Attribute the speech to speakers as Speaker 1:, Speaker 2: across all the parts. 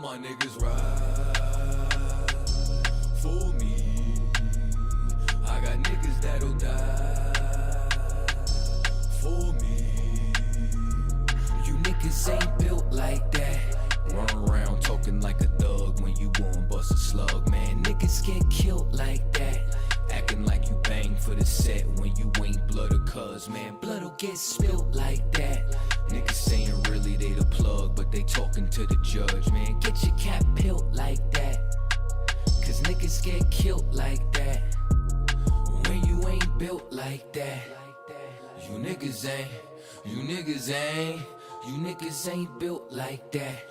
Speaker 1: my niggas ride for me. I got niggas that'll die for me. You niggas ain't built like that. Run around talking like a thug when you won't bust a slug, man. Niggas get killed like that. Acting like you bang for the set when you ain't blood or cuz, man. Blood'll get spilt like that. Niggas saying really they the plug, but they talking to the judge, man. Get your cap peeled like that, cause niggas get killed like that. When you ain't built like that, you niggas ain't built like that.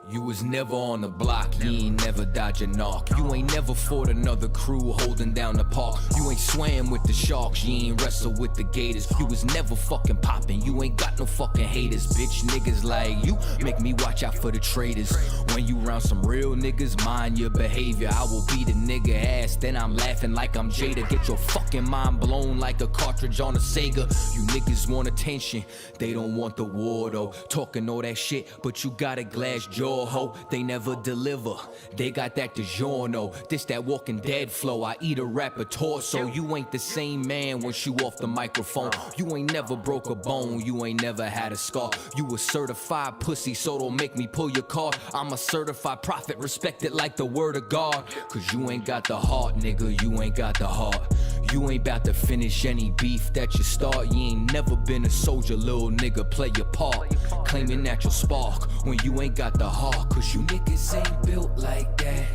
Speaker 1: You was never on the block, you ain't never dodge a knock. You ain't never fought another crew holding down the park. You ain't swam with the sharks, you ain't wrestled with the gators. You was never fucking popping, you ain't got no fucking haters. Bitch, niggas like you make me watch out for the traitors. When you round some real niggas, mind your behavior. I will beat a nigga ass, then I'm laughing like I'm Jada. Get your fucking mind blown like a cartridge on a Sega. You niggas want attention, they don't want the war though. Talking all that shit, but you got a glass jaw. Ho, they never deliver. They got that DiGiorno. This that Walking Dead flow. I eat a rapper torso. You ain't the same man once you off the microphone. You ain't never broke a bone. You ain't never had a scar. You a certified pussy, so don't make me pull your card. I'm a certified prophet, respected like the word of God. Cause you ain't got the heart, nigga. You ain't got the heart. You ain't about to finish any beef that you start. You ain't never been a soldier, little nigga. Play your part. Claiming that you'll spark when you ain't got the heart. Cause you niggas ain't built like that.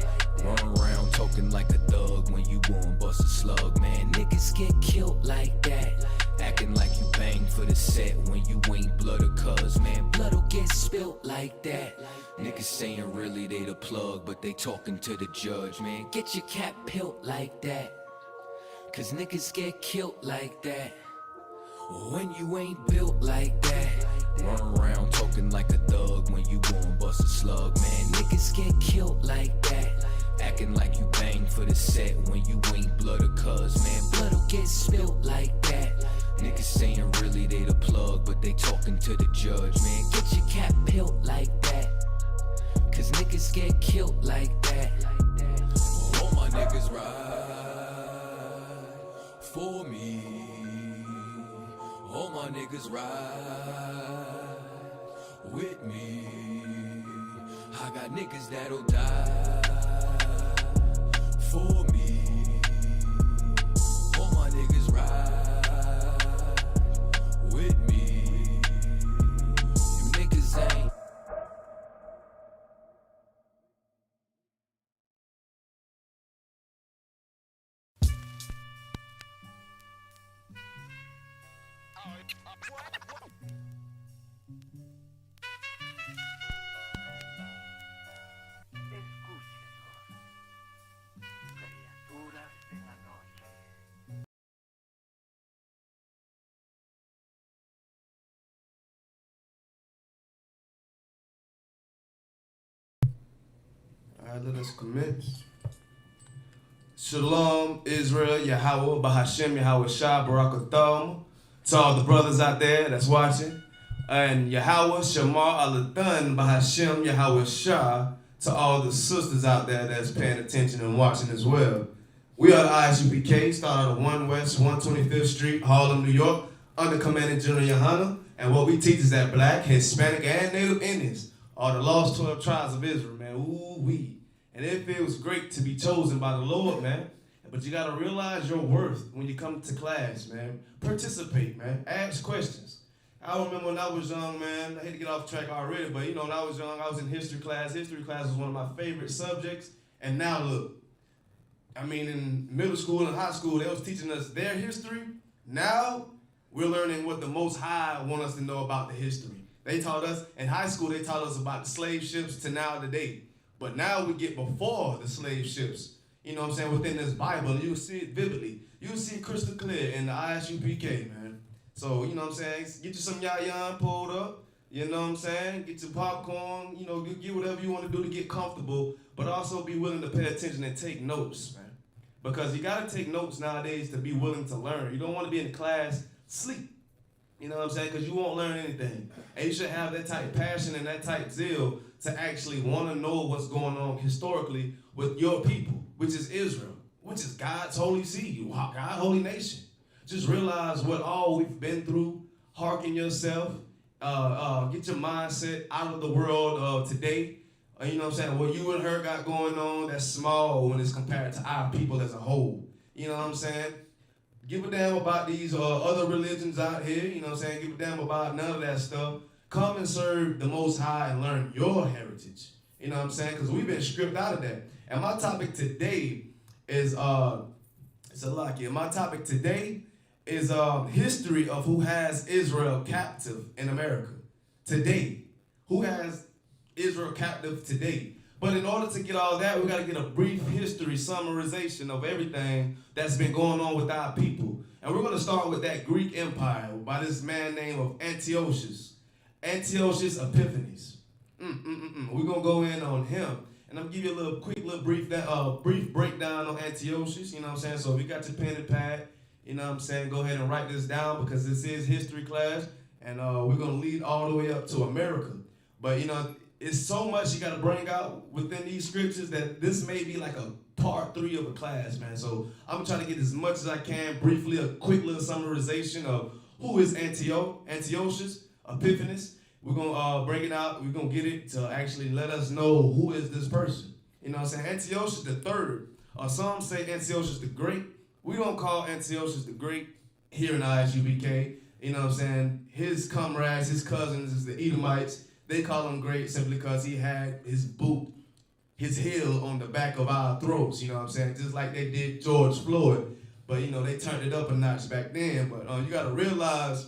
Speaker 1: Run around talking like a thug when you won't bust a slug, man. Niggas get killed like that. Acting like you bang for the set when you ain't blood or cuz, man. Blood'll get spilt like that. Niggas saying really they the plug, but they talking to the judge, man. Get your cap peeled like that, cause niggas get killed like that. When you ain't built like that. Run around talking like a thug when you won't bust a slug, man. Niggas get killed like that. Acting like you bang for the set when you ain't blood or cuz, man. Blood'll get spilt like that. Niggas saying really they the plug, but they talking to the judge, man. Get your cap peeled like that, cause niggas get killed like that. All my niggas ride for me. All my niggas ride with me. I got niggas that'll die for me. All my niggas ride with me. You niggas ain't.
Speaker 2: Alright, let us commence. Shalom, Israel, Yahweh, Bahashem, Yahweh Shah, Barakatham. To all the brothers out there that's watching. And Yahweh, Shamar, Alathan, Bahashem, Yahweh Shah. To all the sisters out there that's paying attention and watching as well. We are the ISUPK, start out of 1 West 125th Street, Harlem, New York, under Commanding General Yohana. And what we teach is that Black, Hispanic, and Native Indians are the lost 12 tribes of Israel, man. Ooh-wee. And it feels great to be chosen by the Lord, man. But you gotta realize your worth when you come to class, man. Participate, man. Ask questions. I remember when I was young, man, I hate to get off track already, but you know, when I was young, I was in history class. History class was one of my favorite subjects. And now look, I mean, in middle school and high school, they was teaching us their history. Now, we're learning what the Most High want us to know about the history. They taught us, in high school, they taught us about the slave ships to now today. But now we get before the slave ships, you know what I'm saying, within this Bible, and you'll see it vividly. You'll see it crystal clear in the ISUPK, man. So, you know what I'm saying, get you some yayan pulled up, you know what I'm saying, get your popcorn, you know, get whatever you want to do to get comfortable, but also be willing to pay attention and take notes, man. Because you got to take notes nowadays to be willing to learn. You don't want to be in class, sleep. You know what I'm saying? Because you won't learn anything. And you should have that type of passion and that type of zeal to actually want to know what's going on historically with your people, which is Israel, which is God's holy seed, God's holy nation. Just realize what all we've been through. Hearken yourself. Get your mindset out of the world of today. You know what I'm saying? What you and her got going on, that's small when it's compared to our people as a whole. You know what I'm saying? Give a damn about these other religions out here. You know what I'm saying? Give a damn about none of that stuff. Come and serve the Most High and learn your heritage. You know what I'm saying? Because we've been stripped out of that. And my topic today is, it's a lot here. My topic today is history of who has Israel captive in America today. Who has Israel captive today? But in order to get all that, we got to get a brief history summarization of everything that's been going on with our people. And we're going to start with that Greek Empire by this man named Antiochus. Antiochus Epiphanes. We're going to go in on him. And I'm going to give you a little quick, brief breakdown on Antiochus. You know what I'm saying? So if you got your pen and pad, you know what I'm saying, go ahead and write this down because this is history class. And we're going to lead all the way up to America. But, you know, it's so much you got to bring out within these scriptures that this may be like a part 3 of a class, man. So I'm trying to get as much as I can, briefly, a quick little summarization of who is Antiochus Epiphanes. We're going to bring it out. We're going to get it to actually let us know who is this person. You know what I'm saying? Antiochus the third, or some say Antiochus the Great. We don't call Antiochus the Great here in ISUPK. You know what I'm saying? His comrades, his cousins, is the Edomites. They call him great simply because he had his heel on the back of our throats, you know what I'm saying? Just like they did George Floyd. But, you know, they turned it up a notch back then. But you got to realize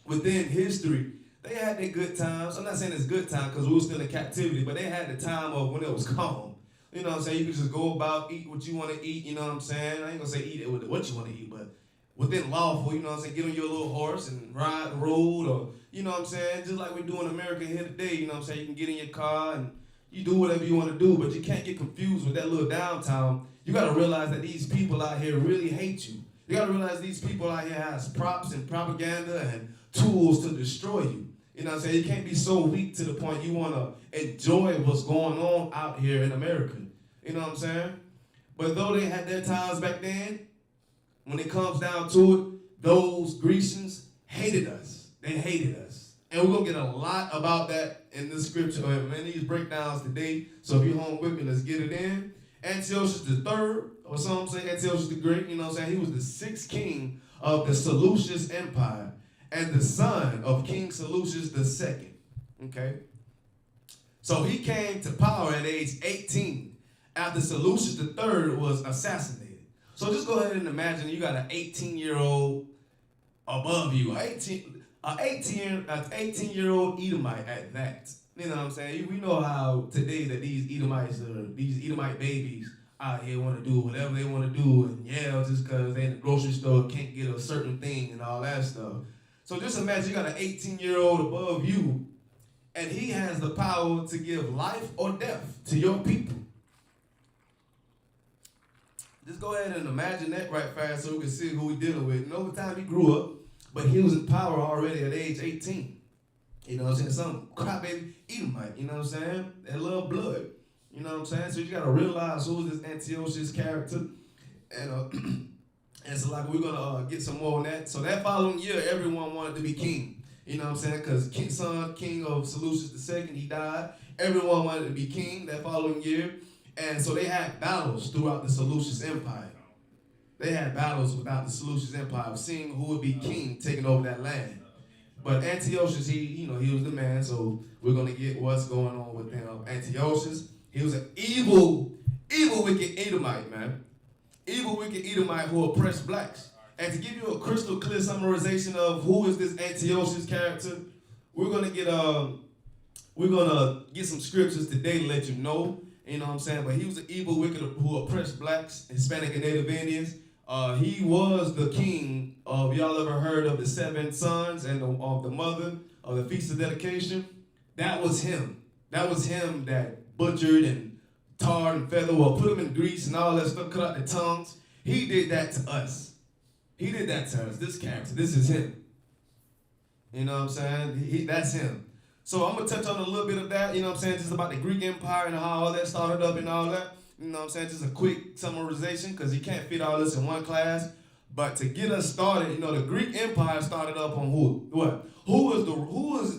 Speaker 2: within history, they had their good times. I'm not saying it's good time because we were still in captivity, but they had the time of when it was calm. You know what I'm saying? You could just go about, eat what you want to eat, you know what I'm saying? I ain't going to say eat it with what you want to eat, but within lawful, you know what I'm saying? Get on your little horse and ride the road, or, you know what I'm saying? Just like we do in America here today, you know what I'm saying? You can get in your car and you do whatever you want to do, but you can't get confused with that little downtown. You got to realize that these people out here really hate you. You got to realize these people out here has props and propaganda and tools to destroy you. You know what I'm saying? You can't be so weak to the point you want to enjoy what's going on out here in America. You know what I'm saying? But though they had their times back then, when it comes down to it, those Grecians hated us. They hated us. And we're going to get a lot about that in this scripture, in these breakdowns today. So if you're home with me, let's get it in. Antiochus the third, or some say Antiochus the Great, you know what I'm saying? He was the 6th king of the Seleucid Empire and the son of King Seleucus II. Okay? So he came to power at age 18 after Seleucus III was assassinated. So just go ahead and imagine you got an 18-year-old above you, an 18-year-old Edomite at that. You know what I'm saying? We know how today that these Edomite babies out here want to do whatever they want to do and yell just because they in the grocery store can't get a certain thing and all that stuff. So just imagine you got an 18-year-old above you and he has the power to give life or death to your people. Just go ahead and imagine that right fast so we can see who we're dealing with. And over time, he grew up, but he was in power already at age 18. You know what I'm saying? Some crybaby Edomite, you know what I'm saying? That little blood, you know what I'm saying? So you got to realize who is this Antiochus character. And so like we're going to get some more on that. So that following year, everyone wanted to be king. You know what I'm saying? Because king of Seleucus II, he died. Everyone wanted to be king that following year. And so they had battles throughout the Seleucid Empire. They had battles without the Seleucid Empire, seeing who would be king taking over that land. But Antiochus, he was the man, so we're going to get what's going on with him. Antiochus, he was an evil, wicked Edomite, man. Evil, wicked Edomite who oppressed blacks. And to give you a crystal clear summarization of who is this Antiochus character, we're going to get some scriptures today to let you know. You know what I'm saying? But he was an evil, wicked who oppressed blacks, Hispanic, and Native Indians. He was the king of, y'all ever heard of the 7 sons and of the mother of the Feast of Dedication? That was him. That was him that butchered and tarred and feathered, or put them in grease and all that stuff, cut out the tongues. He did that to us. He did that to us, this character. This is him. You know what I'm saying? That's him. So I'm going to touch on a little bit of that, you know what I'm saying, just about the Greek Empire and how all that started up and all that. You know what I'm saying? Just a quick summarization because you can't fit all this in one class. But to get us started, you know, the Greek Empire started up on who? What? Who was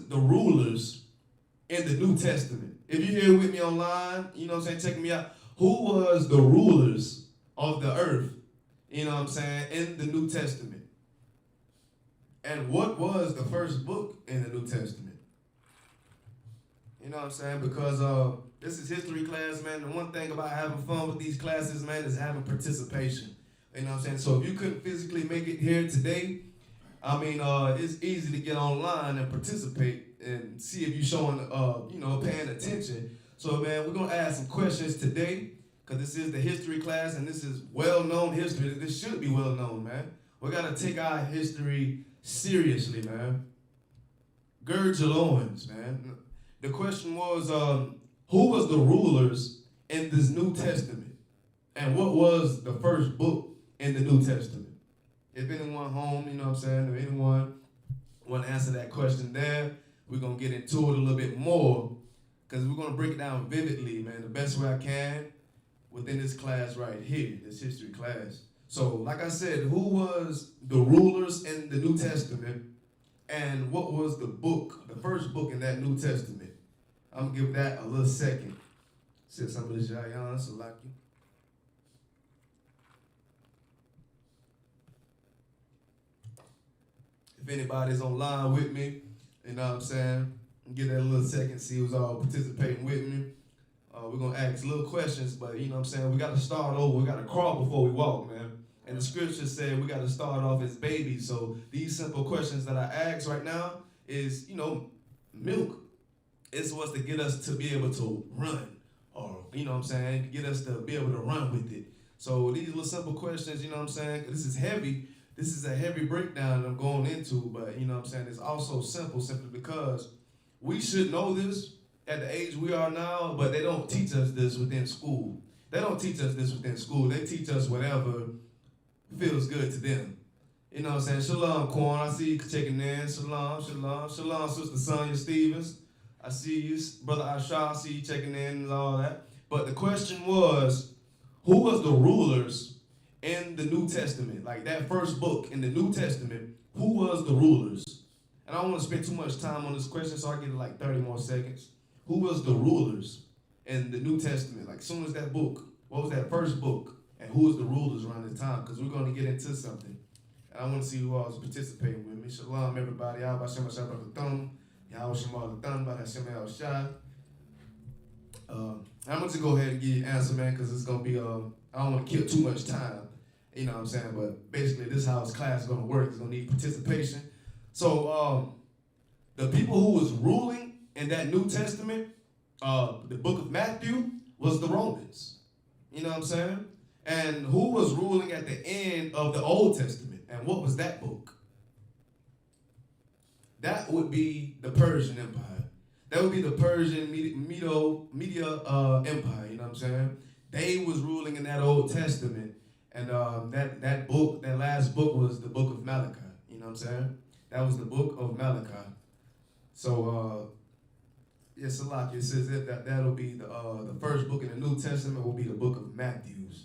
Speaker 2: the rulers in the New Testament? If you're here with me online, you know what I'm saying, checking me out. Who was the rulers of the earth, you know what I'm saying, in the New Testament? And what was the first book in the New Testament? You know what I'm saying? Because this is history class, man. The one thing about having fun with these classes, man, is having participation. You know what I'm saying? So if you couldn't physically make it here today, I mean, it's easy to get online and participate and see if you're showing, you know, paying attention. So, man, we're going to ask some questions today because this is the history class and this is well-known history. This should be well-known, man. We got to take our history seriously, man. Gird your loins, man. The question was, who was the rulers in this New Testament? And what was the first book in the New Testament? If anyone home, you know what I'm saying, if anyone want to answer that question there, we're going to get into it a little bit more because we're going to break it down vividly, man, the best way I can within this class right here, this history class. So, like I said, who was the rulers in the New Testament and what was the book, the first book in that New Testament? I'm going to give that a little second. Said some of this Jayan, so like you. If anybody's online with me, you know what I'm saying, give that a little second, see who's all participating with me. We're going to ask little questions, but you know what I'm saying, we got to start over. We got to crawl before we walk, man. And the scripture said we got to start off as babies. So these simple questions that I ask right now is, you know, milk. It's what's to get us to be able to run, or, you know what I'm saying, to get us to be able to run with it. So these little simple questions, you know what I'm saying, this is heavy. This is a heavy breakdown that I'm going into, but you know what I'm saying, it's also simple simply because we should know this at the age we are now, but they don't teach us this within school. They don't teach us this within school. They teach us whatever feels good to them. You know what I'm saying? Shalom, Quan. I see you checking in. Shalom, shalom. Shalom, Sister Sonia Stevens. I see you, Brother Asha. I see you checking in and all that. But the question was, who was the rulers in the New Testament? Like that first book in the New Testament, who was the rulers? And I don't want to spend too much time on this question, so I get like 30 more seconds. Who was the rulers in the New Testament? Like as soon as that book, what was that first book? And who was the rulers around the time? Because we're going to get into something. And I want to see who all is participating with me. Shalom, everybody. I'm going to go ahead and give you an answer, man, because it's going to be, I don't want to kill too much time. You know what I'm saying? But basically, this is how this class is going to work. It's going to need participation. So the people who was ruling in that New Testament, the book of Matthew, was the Romans. You know what I'm saying? And who was ruling at the end of the Old Testament? And what was that book? That would be the Persian Empire. That would be the Persian Media Empire, you know what I'm saying? They was ruling in that Old Testament. And that book, that last book was the book of Malachi, you know what I'm saying? That was the book of Malachi. So, yes, Salaki, it says that'll be the first book in the New Testament will be the book of Matthews.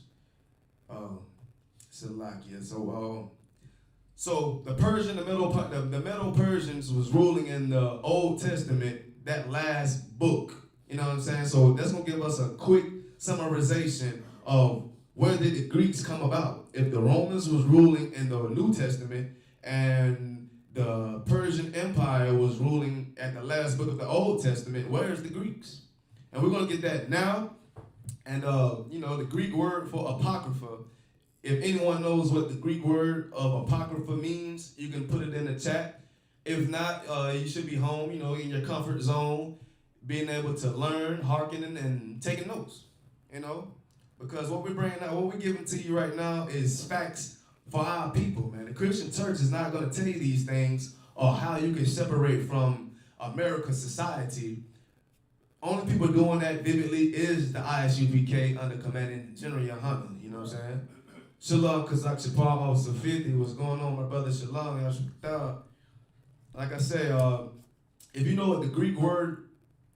Speaker 2: Salakia. So the Persian, the Medo Persians was ruling in the Old Testament, that last book. You know what I'm saying? So that's gonna give us a quick summarization of where did the Greeks come about. If the Romans was ruling in the New Testament and the Persian Empire was ruling at the last book of the Old Testament, where's the Greeks? And we're gonna get that now. And you know, the Greek word for apocrypha, if anyone knows what the Greek word of apocrypha means, you can put it in the chat. If not, you should be home, you know, in your comfort zone, being able to learn, hearkening, and taking notes, you know? Because what we're bringing out, what we're giving to you right now is facts for our people, man. The Christian church is not going to tell you these things or how you can separate from American society. Only people doing that vividly is the ISUPK under commanding General Yohanan, you know what I'm saying? Shalom, Kazak Shapar, Officer 50, what's going on, my brother? Shalom, Yashukta. like I say, if you know what the Greek word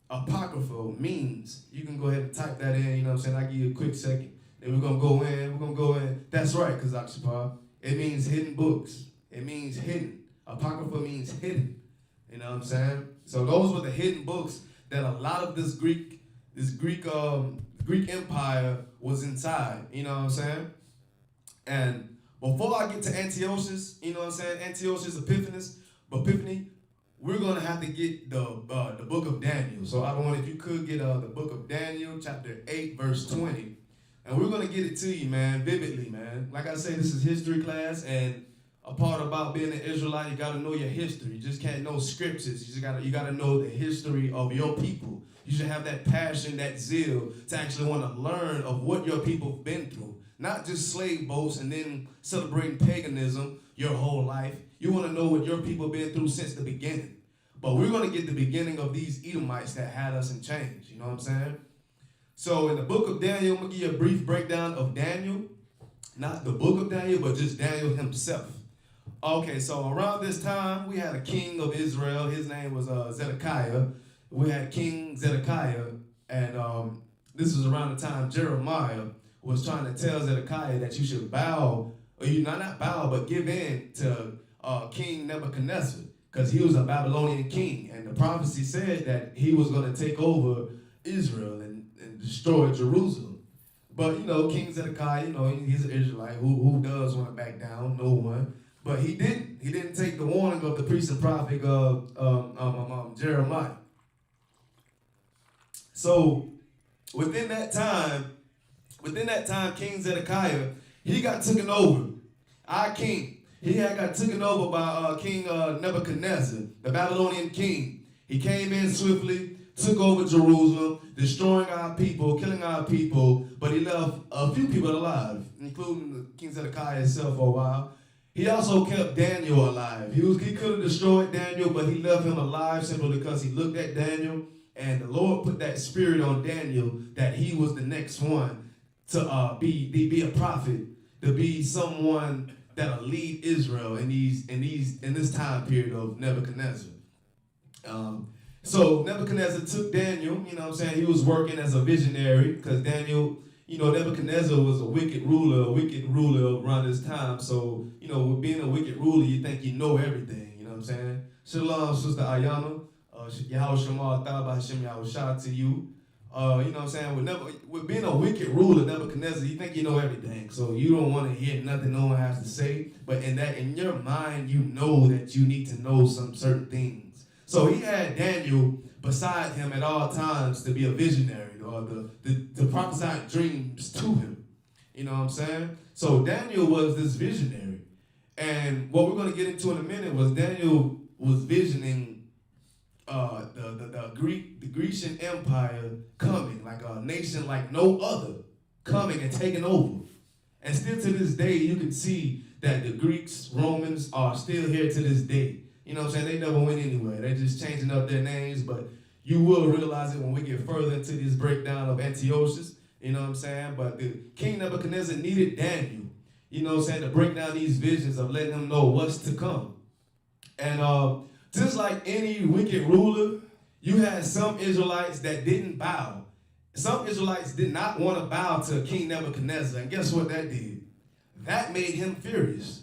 Speaker 2: apocryphal means, you can go ahead and type that in. You know what I'm saying? I'll give you a quick second. Then we're gonna go in. We're gonna go in. That's right, Kazakshapar. It means hidden books. It means hidden. Apocrypha means hidden. You know what I'm saying? So those were the hidden books that a lot of this Greek Empire was inside. You know what I'm saying? And before I get to Antiochus, you know what I'm saying? Antiochus Epiphany, we're gonna have to get the book of Daniel. So I don't want if you could get the book of Daniel, chapter 8, verse 20. And we're gonna get it to you, man, vividly, man. Like I say, this is history class, and a part about being an Israelite, you gotta know your history. You just can't know scriptures. You gotta know the history of your people. You should have that passion, that zeal to actually want to learn of what your people have been through. Not just slave boats and then celebrating paganism your whole life. You want to know what your people have been through since the beginning. But we're going to get the beginning of these Edomites that had us in chains. You know what I'm saying? So in the book of Daniel, I'm going to give you a brief breakdown of Daniel. Not the book of Daniel, but just Daniel himself. Okay, so around this time, we had a king of Israel. His name was Zedekiah. We had King Zedekiah, and this was around the time Jeremiah was trying to tell Zedekiah that you should bow, or you not bow, but give in to King Nebuchadnezzar, because he was a Babylonian king, and the prophecy said that he was going to take over Israel and destroy Jerusalem. But, you know, King Zedekiah, you know, he's an Israelite. Who does want to back down? No one. But he didn't. He didn't take the warning of the priest and prophet Jeremiah. So within that time, King Zedekiah, he got taken over. Our king, he had got taken over by King Nebuchadnezzar, the Babylonian king. He came in swiftly, took over Jerusalem, destroying our people, killing our people, but he left a few people alive, including King Zedekiah himself for a while. He also kept Daniel alive. He could have destroyed Daniel, but he left him alive simply because he looked at Daniel, and the Lord put that spirit on Daniel that he was the next one to be a prophet, to be someone that'll lead Israel in this time period of Nebuchadnezzar. So Nebuchadnezzar took Daniel. You know what I'm saying? He was working as a visionary because Daniel, you know, Nebuchadnezzar was a wicked ruler around this time. So, you know, with being a wicked ruler, you think you know everything. You know what I'm saying? Shalom, Sister Ayana. Yahweh Shema, Thaba Hashem Yahweh Shah to you. You know what I'm saying? With being a wicked ruler, Nebuchadnezzar, you think you know everything. So you don't want to hear nothing no one has to say. But in your mind, you know that you need to know some certain things. So he had Daniel beside him at all times to be a visionary or to prophesy dreams to him. You know what I'm saying? So Daniel was this visionary. And what we're going to get into in a minute was Daniel was visioning the Grecian Empire coming, like a nation like no other, coming and taking over. And still to this day, you can see that the Greeks, Romans are still here to this day. You know what I'm saying? They never went anywhere. They're just changing up their names, but you will realize it when we get further into this breakdown of Antiochus. You know what I'm saying? But the King Nebuchadnezzar needed Daniel, you know what I'm saying, to break down these visions of letting him know what's to come. And just like any wicked ruler, you had some Israelites that didn't bow. Some Israelites did not want to bow to King Nebuchadnezzar. And guess what that did? That made him furious.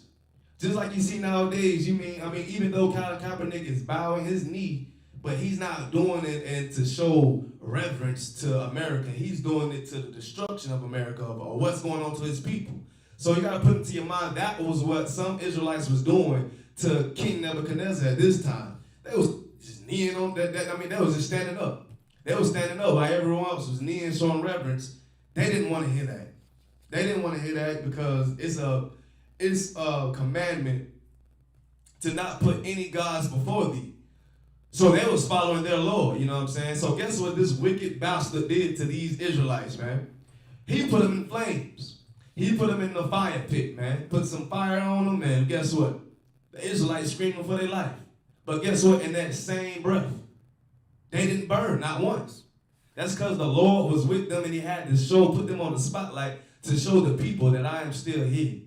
Speaker 2: Just like you see nowadays, even though Colin Kaepernick is bowing his knee, but he's not doing it and to show reverence to America. He's doing it to the destruction of America or what's going on to his people. So you got to put into your mind that was what some Israelites was doing to King Nebuchadnezzar at this time. They was just kneeling on that. They was just standing up. They was standing up while everyone else was kneeling, showing reverence. They didn't want to hear that. They didn't want to hear that because it's a commandment to not put any gods before thee. So they was following their Lord, you know what I'm saying? So guess what this wicked bastard did to these Israelites, man? He put them in flames. He put them in the fire pit, man. Put some fire on them, and guess what? The Israelites screaming for their life. But guess what? In that same breath, they didn't burn, not once. That's because the Lord was with them and he had to put them on the spotlight to show the people that I am still here.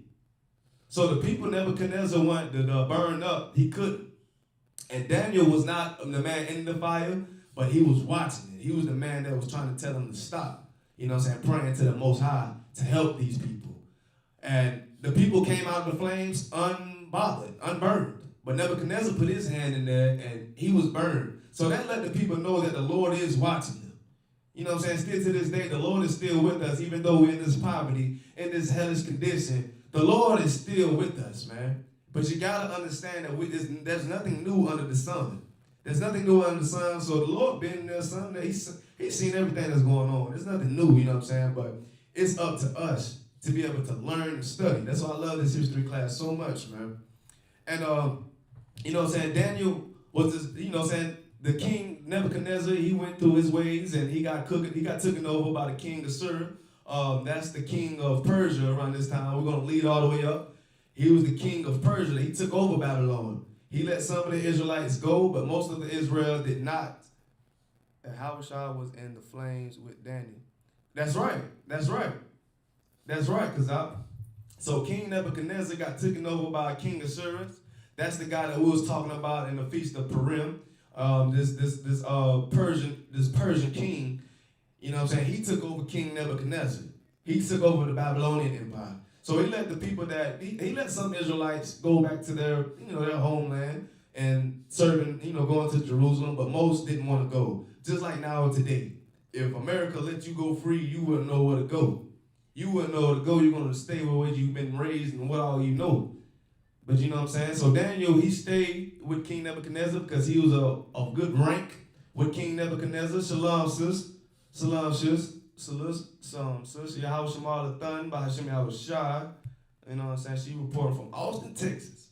Speaker 2: So the people Nebuchadnezzar wanted to burn up, he couldn't. And Daniel was not the man in the fire, but he was watching it. He was the man that was trying to tell them to stop. You know what I'm saying? Praying to the Most High to help these people. And the people came out of the flames unbothered, unburned. But Nebuchadnezzar put his hand in there and he was burned. So that let the people know that the Lord is watching them. You know what I'm saying? Still to this day, the Lord is still with us, even though we're in this poverty, in this hellish condition. The Lord is still with us, man. But you got to understand that there's nothing new under the sun. There's nothing new under the sun. So the Lord been there, son. He's seen everything that's going on. There's nothing new, you know what I'm saying? But it's up to us to be able to learn and study. That's why I love this history class so much, man. And, you know what I'm saying? Daniel was this, you know what I'm saying? The king Nebuchadnezzar, he went through his ways and he got taken over by the king of Assyria. That's the king of Persia around this time. We're going to lead all the way up. He was the king of Persia. He took over Babylon. He let some of the Israelites go, but most of the Israel did not. And Yahushua was in the flames with Daniel. That's right. That's right. That's right. So King Nebuchadnezzar got taken over by King of Assyria. That's the guy that we was talking about in the Feast of Purim. This Persian king, you know what I'm saying? He took over King Nebuchadnezzar. He took over the Babylonian Empire. So he let the people he let some Israelites go back to their homeland and serving, going to Jerusalem, but most didn't want to go. Just like now today. If America let you go free, you wouldn't know where to go. You wouldn't know where to go. You're going to stay where you've been raised and what all you know. But you know what I'm saying? So Daniel, he stayed with King Nebuchadnezzar because he was of good rank with King Nebuchadnezzar. Shalom, sis. Shalom, sis. Sis. Yahweh Shemal Thun by Hashem Yahweh Shai. You know what I'm saying? She reported from Austin, Texas.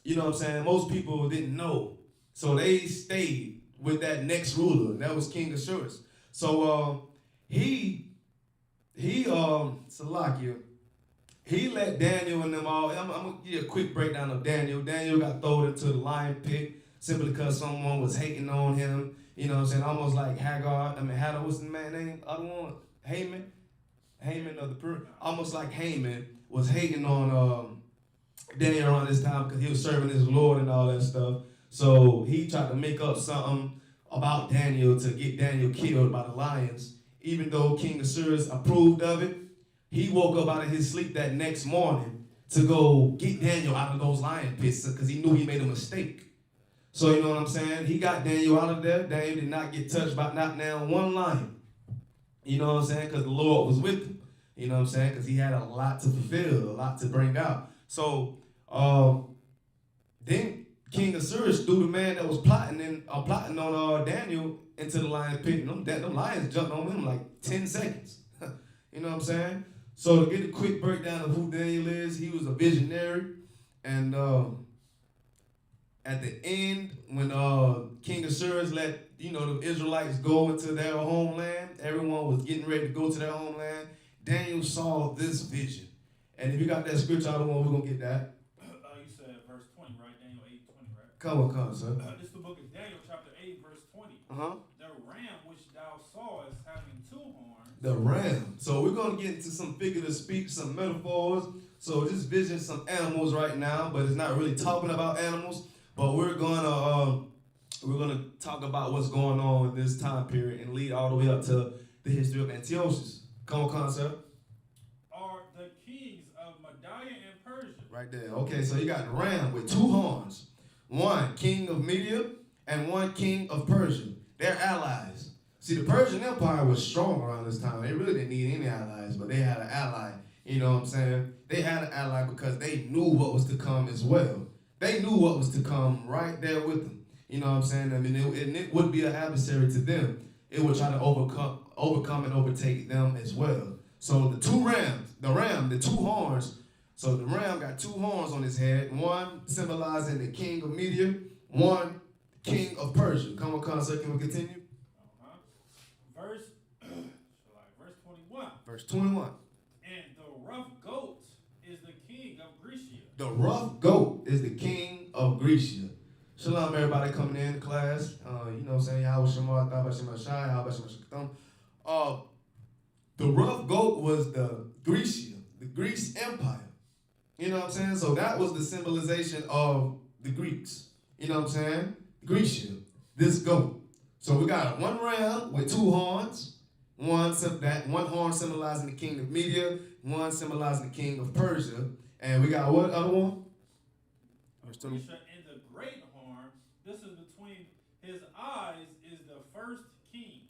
Speaker 2: You know what I'm saying? Most people didn't know. So they stayed with that next ruler, and that was King Assuerus. So Salakia, he let Daniel and them all. I'm going to give you a quick breakdown of Daniel. Daniel got thrown into the lion pit simply because someone was hating on him. You know what I'm saying? Almost like Hagar, what's the man's name? Other one? Haman of the Purim. Almost like Haman was hating on Daniel around this time because he was serving his Lord and all that stuff. So he tried to make up something about Daniel to get Daniel killed by the lions. Even though King Assuerus approved of it, he woke up out of his sleep that next morning to go get Daniel out of those lion pits because he knew he made a mistake. So you know what I'm saying? He got Daniel out of there. Daniel did not get touched by not now one lion. You know what I'm saying? Because the Lord was with him. You know what I'm saying? Because he had a lot to fulfill, a lot to bring out. So then King Assuerus threw the man that was plotting on Daniel into the lion pit. And them lions jumped on him like 10 seconds. You know what I'm saying? So to get a quick breakdown of who Daniel is, he was a visionary. And at the end, when King Assuerus let the Israelites go into their homeland, everyone was getting ready to go to their homeland. Daniel saw this vision. And if you got that scripture, I don't know, we're going to get that.
Speaker 3: You said verse 20, right? Daniel 8:20, right?
Speaker 2: Come on, sir.
Speaker 3: This is the book of Daniel, chapter 8, verse 20.
Speaker 2: Uh-huh.
Speaker 3: The ram which thou sawest having 2 horns.
Speaker 2: The ram. So we're going to get into some figurative speech, some metaphors. So this vision, some animals right now, but it's not really talking about animals. But we're gonna talk about what's going on in this time period and lead all the way up to the history of Antiochus. Come on, sir.
Speaker 3: Are the kings of Media and Persia.
Speaker 2: Right there. Okay, so you got the ram with 2 horns. One king of Media and one king of Persia. They're allies. See, the Persian Empire was strong around this time. They really didn't need any allies, but they had an ally. You know what I'm saying? They had an ally because they knew what was to come as well. They knew what was to come right there with them. You know what I'm saying? I mean, it would be an adversary to them. It would try to overcome and overtake them as well. So the 2 rams, the 2 horns. So the ram got 2 horns on his head. One symbolizing the king of Media, one king of Persia. Come on, sir. Can we continue?
Speaker 3: Verse 21.
Speaker 2: Verse 21.
Speaker 3: And the rough goat is the king of Grecia.
Speaker 2: The rough goat is the king of Grecia. Shalom, everybody coming in class. You know what I'm saying? Yahweh Shema, Thabah Shema Shai, Yahweh Shema Shekatam. The rough goat was the Grecia, the Greece Empire. You know what I'm saying? So that was the symbolization of the Greeks. You know what I'm saying? Grecia, this goat. So we got one ram with two horns. One horn symbolizing the king of Media, one symbolizing the king of Persia. And we got what other one?
Speaker 3: And the great horn, this is between his eyes, is the first king.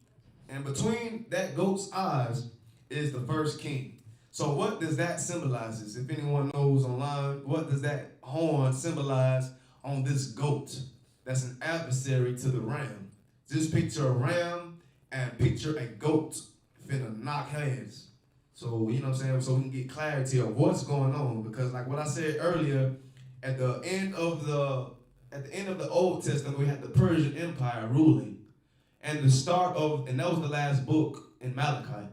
Speaker 2: And between that goat's eyes is the first king. So what does that symbolize? If anyone knows online, what does that horn symbolize on this goat? That's an adversary to the ram. Just picture a ram and picture a goat finna knock heads. So, you know what I'm saying? So we can get clarity of what's going on. Because like what I said earlier, at the end of the Old Testament, we had the Persian Empire ruling. And that was the last book in Malachi.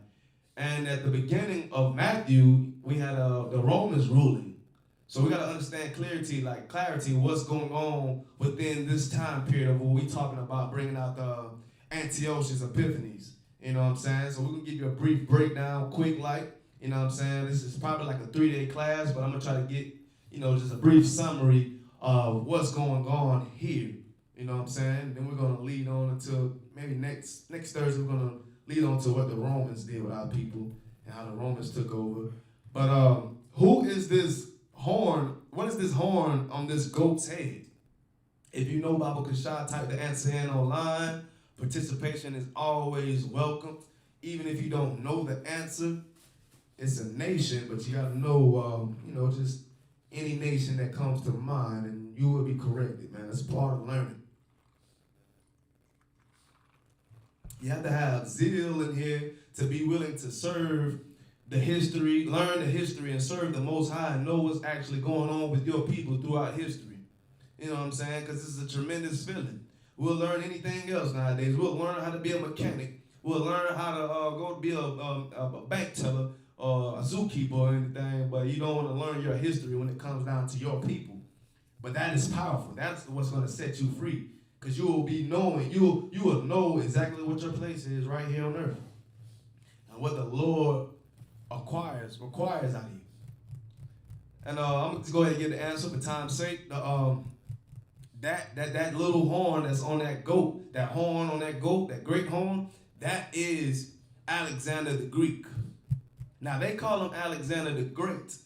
Speaker 2: And at the beginning of Matthew, we had the Romans ruling. So we got to understand clarity what's going on within this time period of what we talking about, bringing out the Antiochus Epiphanies. You know what I'm saying? So we're going to give you a brief breakdown, quick like, you know what I'm saying? This is probably like a 3-day class, but I'm going to try to get, just a brief summary of what's going on here. You know what I'm saying? Then we're going to lead on until maybe next Thursday, we're going to lead on to what the Romans did with our people and how the Romans took over. But who is this horn? What is this horn on this goat's head? If you know Bible Kashad, type the answer in online. Participation is always welcome. Even if you don't know the answer, it's a nation, but you got to know, just any nation that comes to mind, and you will be corrected, man. That's part of learning. You have to have zeal in here to be willing to serve the history, learn the history, and serve the Most High and know what's actually going on with your people throughout history. You know what I'm saying? Because this is a tremendous feeling. We'll learn anything else nowadays. We'll learn how to be a mechanic. We'll learn how to go to be a bank teller or a zookeeper or anything, but you don't want to learn your history when it comes down to your people. But that is powerful. That's what's going to set you free. Because you will be knowing, you will know exactly what your place is right here on earth. And what the Lord requires out of you. And I'm going to go ahead and get the answer for time's sake. That little horn that's on that goat, that horn on that goat, that great horn, that is Alexander the Greek. Now, they call him Alexander the Great,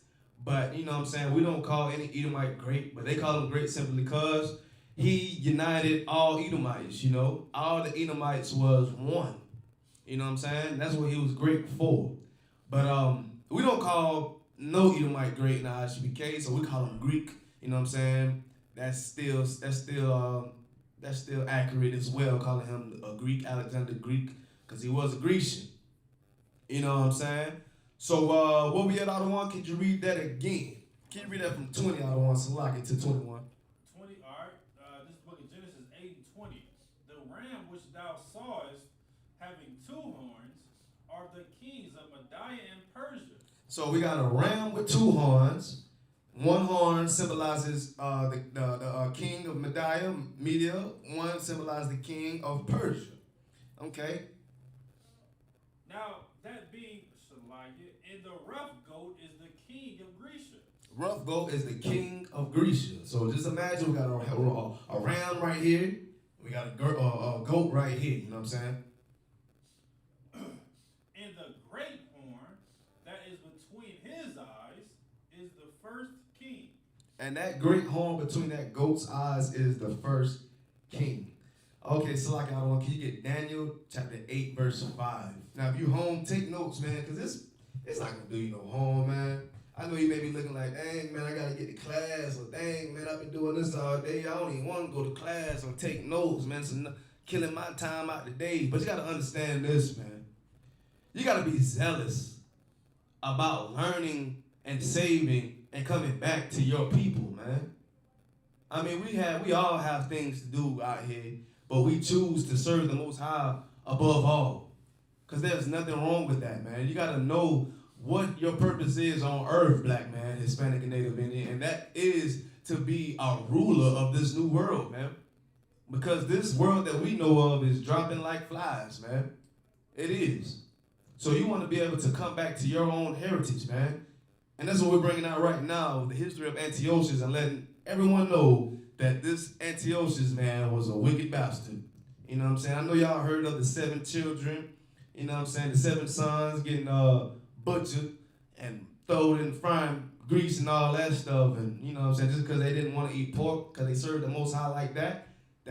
Speaker 2: but, you know what I'm saying, we don't call any Edomite great, but they call him great simply because he united all Edomites, All the Edomites was one. You know what I'm saying? That's what he was great for. But we don't call no Edomite great in our ISUPK, so we call him Greek. You know what I'm saying? That's still accurate as well, calling him a Greek, Alexander Greek, because he was a Grecian. You know what I'm saying? So what we at out of 1? Could you read that again? Can you read that from 20 out of 1, Salaki, to 21?
Speaker 3: 20, all right. This book of Genesis 8 and 20. The ram which thou sawest having 2 horns are the kings of Media and Persia.
Speaker 2: So we got a ram with 2 horns. One horn symbolizes the king of Media. One symbolizes the king of Persia. Okay.
Speaker 3: Now, that being Shalagia, and the rough goat is the king of Grecia.
Speaker 2: Rough goat is the king of Grecia. So just imagine we got a ram right here. We got a goat right here. You know what I'm saying?
Speaker 3: And the great horn that is between his eyes is the first king.
Speaker 2: And that great horn between that goat's eyes is the first king. Okay, so like can you get Daniel chapter 8, verse 5? Now, if you home, take notes, man, because it's not going to do you no harm, man. I know you may be looking like, dang, man, I got to get to class, or dang, man, I've been doing this all day. I don't even want to go to class or take notes, man. It's killing my time out today. But you got to understand this, man. You got to be zealous about learning and saving and coming back to your people, man. I mean, we all have things to do out here, but we choose to serve the Most High above all. Because there's nothing wrong with that, man. You got to know what your purpose is on earth, black man, Hispanic and Native Indian, and that is to be a ruler of this new world, man. Because this world that we know of is dropping like flies, man. It is. So you want to be able to come back to your own heritage, man. And that's what we're bringing out right now, the history of Antiochus, and letting everyone know that this Antiochus, man, was a wicked bastard. You know what I'm saying? I know y'all heard of the 7 children, you know what I'm saying, the 7 sons getting butchered and thrown in frying grease and all that stuff, and you know what I'm saying, just because they didn't want to eat pork, because they served the Most High like that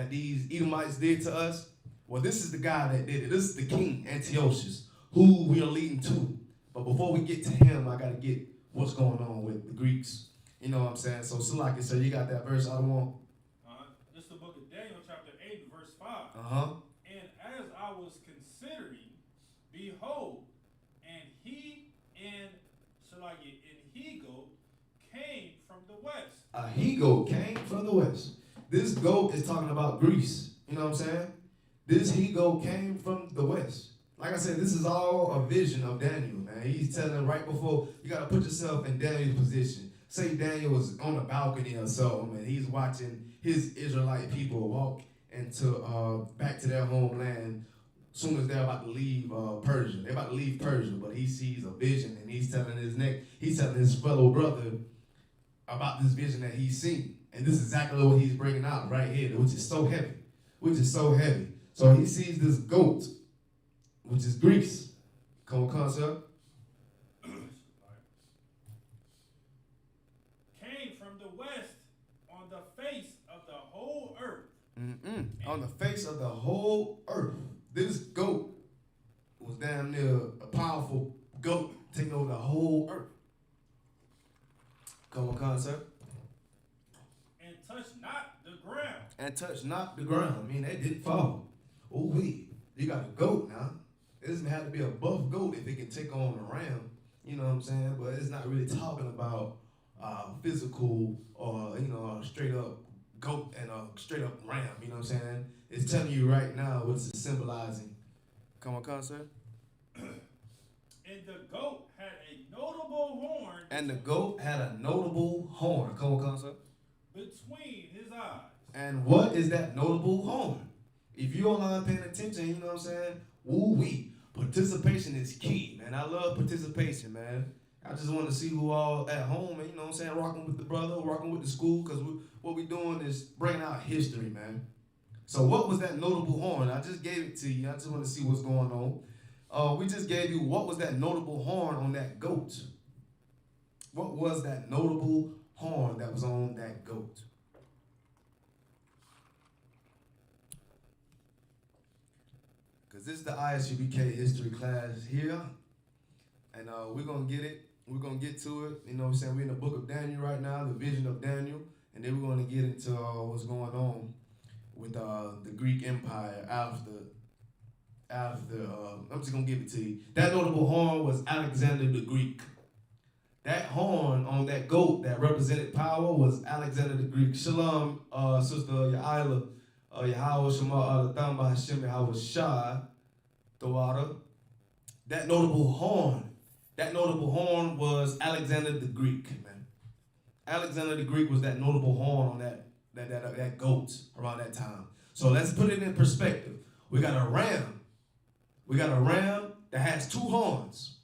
Speaker 2: these Edomites did to us. Well, this is the guy that did it. This is the king, Antiochus, who we are leading to. But before we get to him, I got to get what's going on with the Greeks. You know what I'm saying? So, Salaki, so you got that verse I want?
Speaker 3: This is the book of Daniel, chapter 8, verse 5. And as I was considering, behold, and he and Shalagi and he-goat came from the west.
Speaker 2: A he-goat came from the west. This goat is talking about Greece. You know what I'm saying? This he-goat came from the west. Like I said, this is all a vision of Daniel, man. He's telling right before, you got to put yourself in Daniel's position. Say Daniel was on the balcony or something, and he's watching his Israelite people walk into back to their homeland soon as they're about to leave Persia. They're about to leave Persia, but he sees a vision, and he's telling his fellow brother about this vision that he's seen. And this is exactly what he's bringing out right here, which is so heavy. So he sees this goat, which is Greece. Come on, concept.
Speaker 3: Came from the west on the face of the whole earth.
Speaker 2: On the face of the whole earth. This goat was damn near a powerful goat taking over the whole earth. Come on, concept.
Speaker 3: And touched not the ground.
Speaker 2: And touched not the ground. I mean, they didn't fall. Oh, you got a goat now. It doesn't have to be a buff goat if it can take on a ram. You know what I'm saying? But it's not really talking about physical or, a straight up goat and a straight up ram. You know what I'm saying? It's telling you right now what it's symbolizing. Come on, concept.
Speaker 3: And the goat had a notable horn.
Speaker 2: And the goat had a notable horn. Come on, concept.
Speaker 3: Between his eyes.
Speaker 2: And what is that notable horn? If you're online paying attention, you know what I'm saying? Woo-wee. Participation is key, man. I love participation, man. I just want to see who all at home, and you know what I'm saying, rocking with the brother, rocking with the school, because what we're doing is bringing out history, man. So what was that notable horn? I just gave it to you. I just want to see what's going on. We just gave you what was that notable horn on that goat. What was that notable horn that was on that goat? Because this is the ISUPK history class here. And we're going to get it. We're going to get to it. You know what I'm saying? We're in the book of Daniel right now, the vision of Daniel. And then we're going to get into what's going on with the Greek Empire after I'm just going to give it to you. That notable horn was Alexander the Greek. That horn on that goat that represented power was Alexander the Greek. Shalom, Sister Ya'ila, Yahweh Shema, Thamba Hashem, Yahweh Shah, the water. That notable horn was Alexander the Greek, man. Alexander the Greek was that notable horn on that goat around that time. So let's put it in perspective. We got a ram. We got a ram that has 2 horns.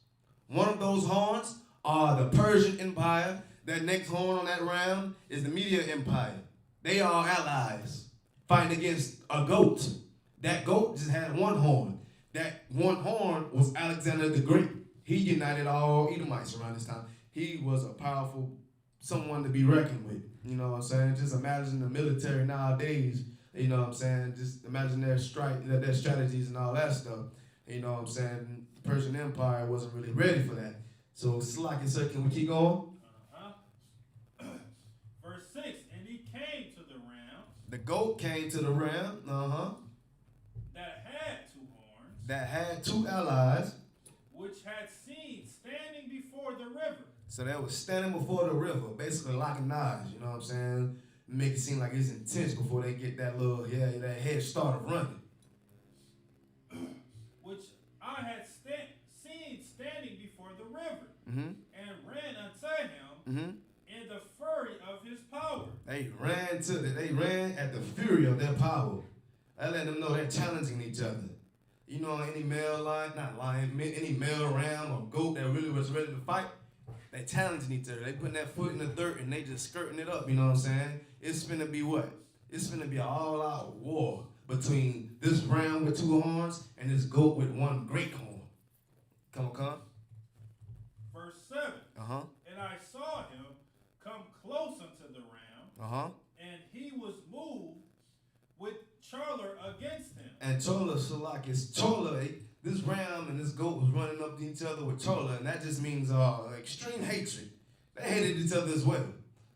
Speaker 2: One of those horns are the Persian Empire. That next horn on that ram is the Media Empire. They are allies fighting against a goat. That goat just had 1 horn. That 1 horn was Alexander the Great. He united all Edomites around this time. He was a powerful someone to be reckoned with. You know what I'm saying? Just imagine the military nowadays. You know what I'm saying? Just imagine their strategies and all that stuff. You know what I'm saying? The Persian Empire wasn't really ready for that. So, Slaki, sir, can we keep going?
Speaker 3: Verse 6, and he came to the ram.
Speaker 2: The goat came to the ram.
Speaker 3: That had 2 horns.
Speaker 2: That had 2 allies.
Speaker 3: Which had seen standing before the river.
Speaker 2: So they was standing before the river, basically locking eyes, you know what I'm saying? Make it seem like it's intense before they get that that head start of running.
Speaker 3: Which I had seen standing before the river, and ran unto him in the fury of his power.
Speaker 2: They ran at the fury of their power. I let them know they're challenging each other. You know, any male ram or goat that really was ready to fight, They challenging each other. They putting that foot in the dirt and they just skirting it up, you know what I'm saying? It's finna be what? It's finna be an all-out war between this ram with 2 horns and this goat with 1 great horn. Come on.
Speaker 3: Verse 7. And I saw him come close unto the ram, and he was moved with choler against him.
Speaker 2: And choler, Shalak, is choler. This ram and this goat was running up to each other with choler, and that just means extreme hatred. They hated each other as well.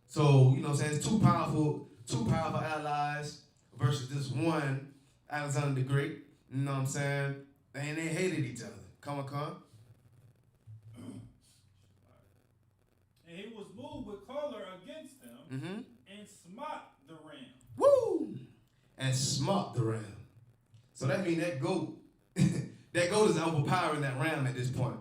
Speaker 2: So, you know what I'm saying, it's two powerful allies versus this one Alexander the Great. You know what I'm saying? And they hated each other. Come on.
Speaker 3: And he was moved with choler against them, and smote the ram.
Speaker 2: Woo! And smote the ram. So that means that goat, that goat is overpowering that ram at this point.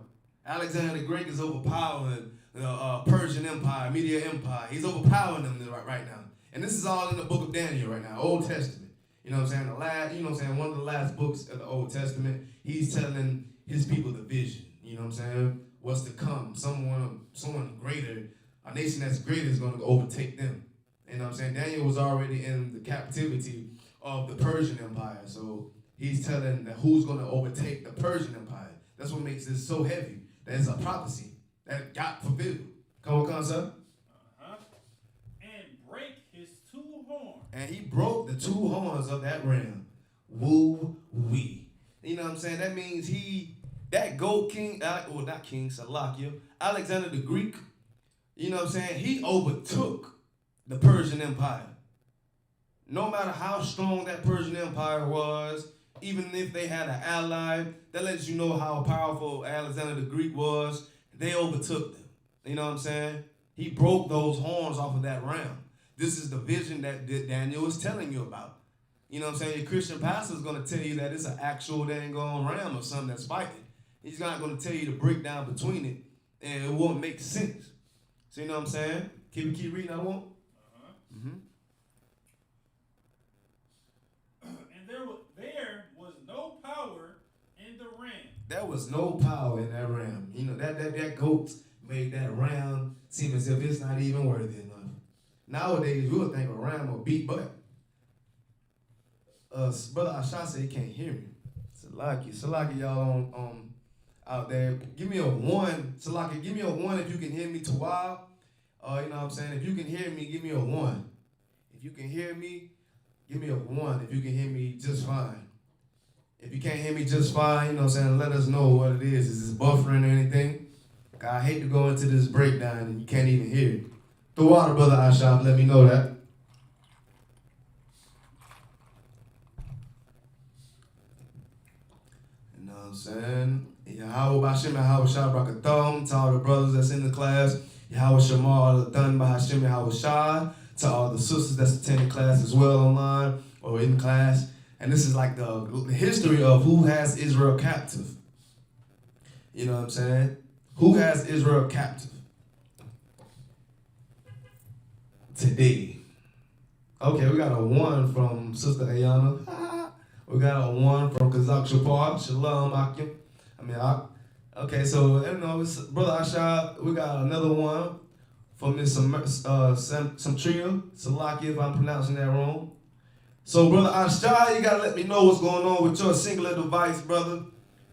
Speaker 2: Alexander the Great is overpowering the Persian Empire, Media Empire. He's overpowering them right now. And this is all in the book of Daniel right now, Old Testament. You know what I'm saying? One of the last books of the Old Testament, he's telling his people the vision. You know what I'm saying? What's to come. Someone greater, a nation that's greater is going to overtake them. You know what I'm saying? Daniel was already in the captivity of the Persian Empire. So he's telling that who's going to overtake the Persian Empire. That's what makes this so heavy. That's a prophecy that got fulfilled. Come on, son.
Speaker 3: And break his 2 horns.
Speaker 2: And he broke the 2 horns of that ram. Woo-wee. You know what I'm saying? That means that goat king, not king, Salakia, Alexander the Greek, you know what I'm saying? He overtook the Persian Empire. No matter how strong that Persian Empire was, even if they had an ally, that lets you know how powerful Alexander the Greek was. They overtook them. You know what I'm saying? He broke those horns off of that ram. This is the vision that Daniel is telling you about. You know what I'm saying? Your Christian pastor is going to tell you that it's an actual dang on ram or something that's fighting. He's not going to tell you the breakdown between it, and it won't make sense. So you know what I'm saying? Keep reading, I won't?
Speaker 3: And there was no power in the ram.
Speaker 2: There was no power in that ram. You know, that goat made that ram seem as if it's not even worthy enough. Nowadays, we would think a ram will beat butt. Brother Asha said he can't hear me. Salaki, y'all out there. Give me a 1. Salaki, give me a 1 if you can hear me to wild. You know what I'm saying? If you can hear me, give me a 1. If you can hear me, give me a 1. If you can hear me just fine. If you can't hear me just fine, you know what I'm saying, let us know what it is. Is this buffering or anything? I hate to go into this breakdown and you can't even hear it. The water, Brother Ashaf, let me know that. You know what I'm saying? Yahweh B'Hashem, Yahweh Shah Brakatham, to all the brothers that's in the class. Yahweh Shamar, Done B'Hashem, Yahweh Shah, to all the sisters that's attending class as well online or in class. And this is like the history of who has Israel captive. You know what I'm saying? Who has Israel captive? Today. Okay, we got a 1 from Sister Ayana. We got a 1 from Kazak Shapar. Shalom, Akim. Okay, so, you know, Brother Asha, we got another 1 from Miss Samtria. Salaki, if I'm pronouncing that wrong. So, Brother Asha, you got to let me know what's going on with your singular device, brother.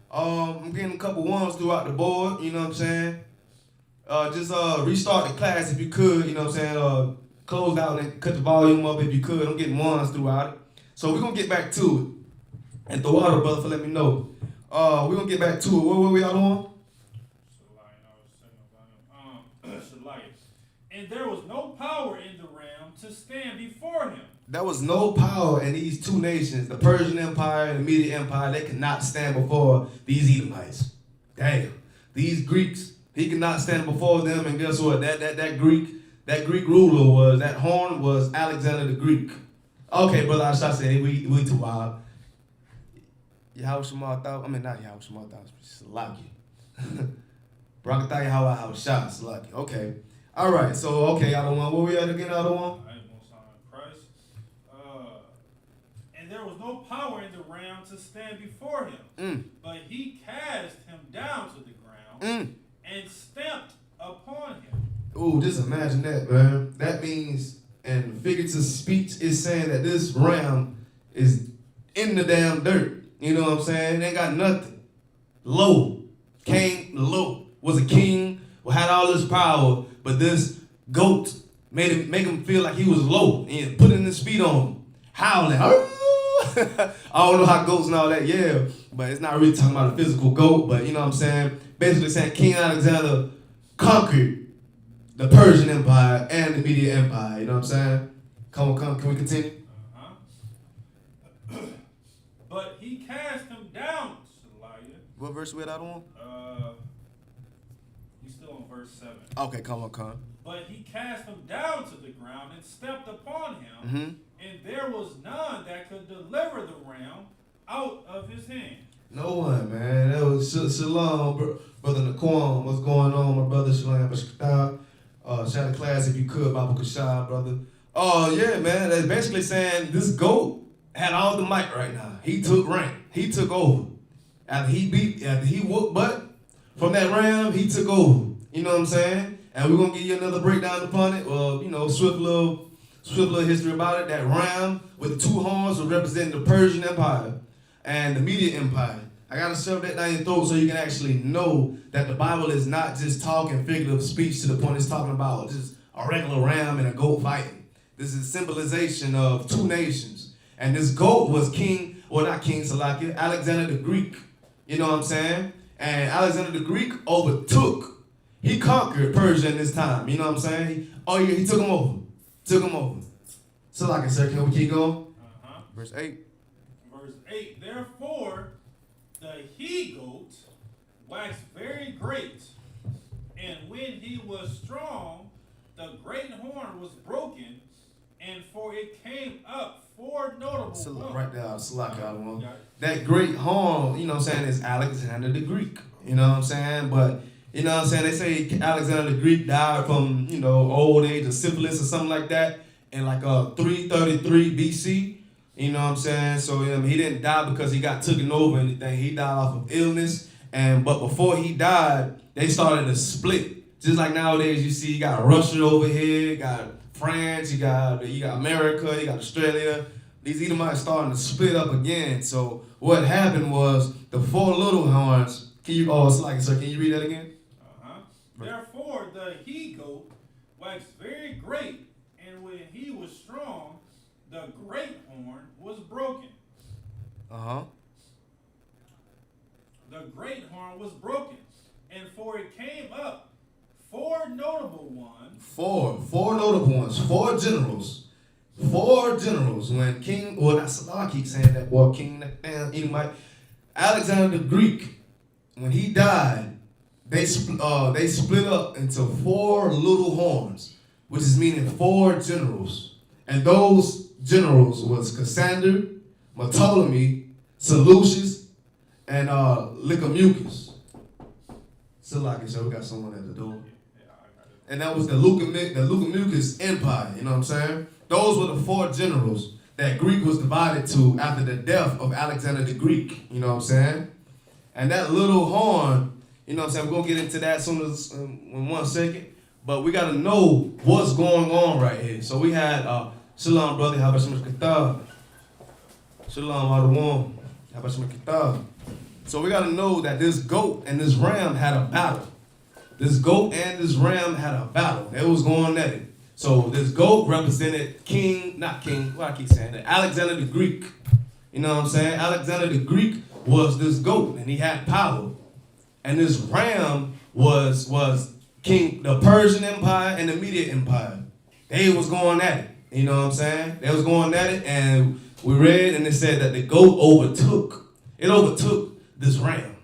Speaker 2: I'm getting a couple 1s throughout the board, you know what I'm saying? Just restart the class if you could, you know what I'm saying? Close out and cut the volume up if you could. I'm getting 1s throughout it. So we're going to get back to it. And the water, brother, for let me know. We're going to get back to it. What were we out on?
Speaker 3: And there was no power in the ram to stand before him.
Speaker 2: There was no power in these 2 nations, the Persian Empire and the Media Empire. They could not stand before these Edomites. Damn. These Greeks, he could not stand before them. And guess what? That Greek ruler was, that horn was Alexander the Greek. Okay, Brother Asha said, we too wild. Yahweh Shema Thou, not Yahweh Shema Thou, Salaki. Brakatah Yahweh Shah, Salaki. Okay. All right, so, okay, other 1. Where we at again, other 1?
Speaker 3: And there was no power in the ram to stand before him. But he cast him down to the ground and stamped upon him
Speaker 2: Ooh, just imagine that, man. That means, and figurative speech is saying that this ram is in the damn dirt. You know what I'm saying? Ain't got nothing. Low. Came low. Was a king, had all this power, but this goat make him feel like he was low and putting his feet on him, howling. I don't know how goats and all that, yeah, but it's not really talking about a physical goat, but you know what I'm saying? Basically saying King Alexander conquered the Persian Empire and the Median Empire, you know what I'm saying? Come, can we continue?
Speaker 3: But he cast him down, Shaliah.
Speaker 2: What verse we at out on?
Speaker 3: He's still on verse 7.
Speaker 2: Okay, come on.
Speaker 3: But he cast him down to the ground and stepped upon him, and there was none that could deliver the ram out of his hand.
Speaker 2: No one, man. That was Shalom, Brother Naquan. What's going on, my brother? Shalom, shout out to class if you could, Baba Kashab, brother. Oh, yeah, man. That's basically saying this goat had all the mic right now. He took rank. He took over. After he whooped butt from that ram, he took over. You know what I'm saying? And we're going to give you another breakdown upon it. Well, you know, swift little history about it. That ram with the two horns will represent the Persian Empire and the Median Empire. I got to shove that down your throat so you can actually know that the Bible is not just talking figurative speech to the point it's talking about just a regular ram and a goat fighting. This is symbolization of two nations. And this goat was Alexander the Greek. You know what I'm saying? And Alexander the Greek he conquered Persia in this time. You know what I'm saying? He took him over. So like I said, can we keep going? Verse 8.
Speaker 3: Verse 8. Therefore, the he-goat waxed very great, and when he was strong, the great horn was broken, and for it came up four notable ones.
Speaker 2: Right there, that great horn, you know what I'm saying, is Alexander the Greek. You know what I'm saying? But you know what I'm saying? They say Alexander the Greek died from, you know, old age of syphilis or something like that in like 333 BC. You know what I'm saying? So he didn't die because he got taken over or anything. He died off of illness. But before he died, they started to split. Just like nowadays, you see, you got Russia over here, you got France, you got America, you got Australia. These Edomites starting to split up again. So what happened was the four little horns. Can you read that again?
Speaker 3: Therefore, the he-goat waxed very great, and when he was strong, the great horn was broken. The great horn was broken, and for it came up four notable ones. Four notable ones.
Speaker 2: Four generals. When King, I keep saying that, boy, King Edomite, Alexander the Greek, when he died, they split up into four little horns, which is meaning four generals. And those generals was Cassander, Ptolemy, Seleucus, and Lycomucus. So we got someone at the door. And that was the Lycomucus Empire, you know what I'm saying? Those were the four generals that Greek was divided to after the death of Alexander the Greek, you know what I'm saying? And that little horn, you know what I'm saying? We're going to get into that soon as in 1 second. But we got to know what's going on right here. So we had Shalom, brother. How about some Kitab? Shalom, Adawan. How about some Kitab? So we got to know that this goat and this ram had a battle. This goat and this ram had a battle. They was going at it. So this goat represented Alexander the Greek. You know what I'm saying? Alexander the Greek was this goat, and he had power. And this ram was king, the Persian Empire and the Median Empire. They was going at it. You know what I'm saying? They was going at it, and we read, and it said that the goat overtook this ram.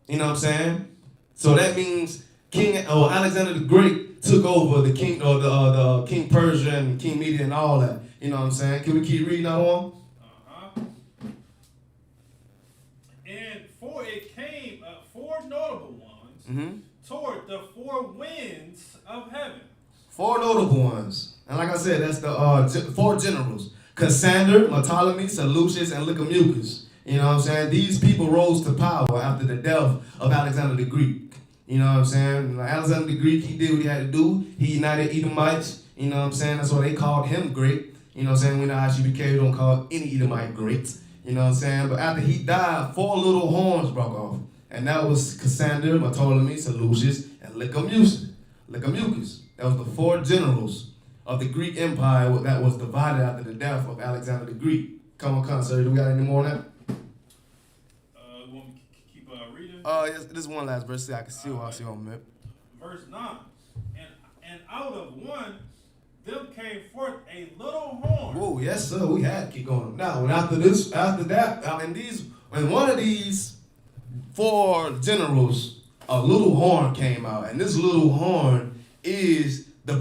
Speaker 2: You know what I'm saying? So that means Alexander the Great took over the king, or the King Persia and King Media and all that. You know what I'm saying? Can we keep reading that on?
Speaker 3: And for it came four notable ones toward the four winds of heaven.
Speaker 2: Four notable ones. And like I said, that's the four generals. Cassander, Ptolemy, Seleucus, and Lycomucus. You know what I'm saying? These people rose to power after the death of Alexander the Greek. You know what I'm saying? Like Alexander the Greek, he did what he had to do. He united Edomites. You know what I'm saying? That's why they called him great. You know what I'm saying? We know ISUPK, we don't call any Edomite great. You know what I'm saying? But after he died, 4 little horns broke off. And that was Cassander, Ptolemy, Seleucus, and Lycurgus. That was the 4 generals of the Greek Empire that was divided after the death of Alexander the Greek. Come on, sir. Do we got any more on that?
Speaker 3: You want me to keep reading?
Speaker 2: Yes, this is one last verse. So I can see what I see on map.
Speaker 3: Verse 9. And out of one, them came forth a little horn.
Speaker 2: Whoa, yes, sir. We had to keep going. Now, and after that, when one of these 4 generals, a little horn came out, and this little horn is the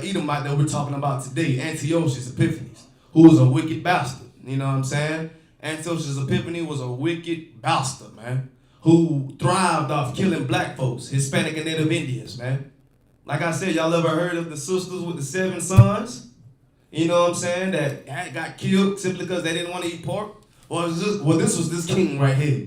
Speaker 2: Edomite that we're talking about today, Antiochus Epiphanes, who was a wicked bastard. You know what I'm saying? Antiochus Epiphanes was a wicked bastard, man, who thrived off killing black folks, Hispanic and Native Indians, man. Like I said, y'all ever heard of the sisters with the 7 sons? You know what I'm saying? That got killed simply because they didn't want to eat pork? Or this was this king right here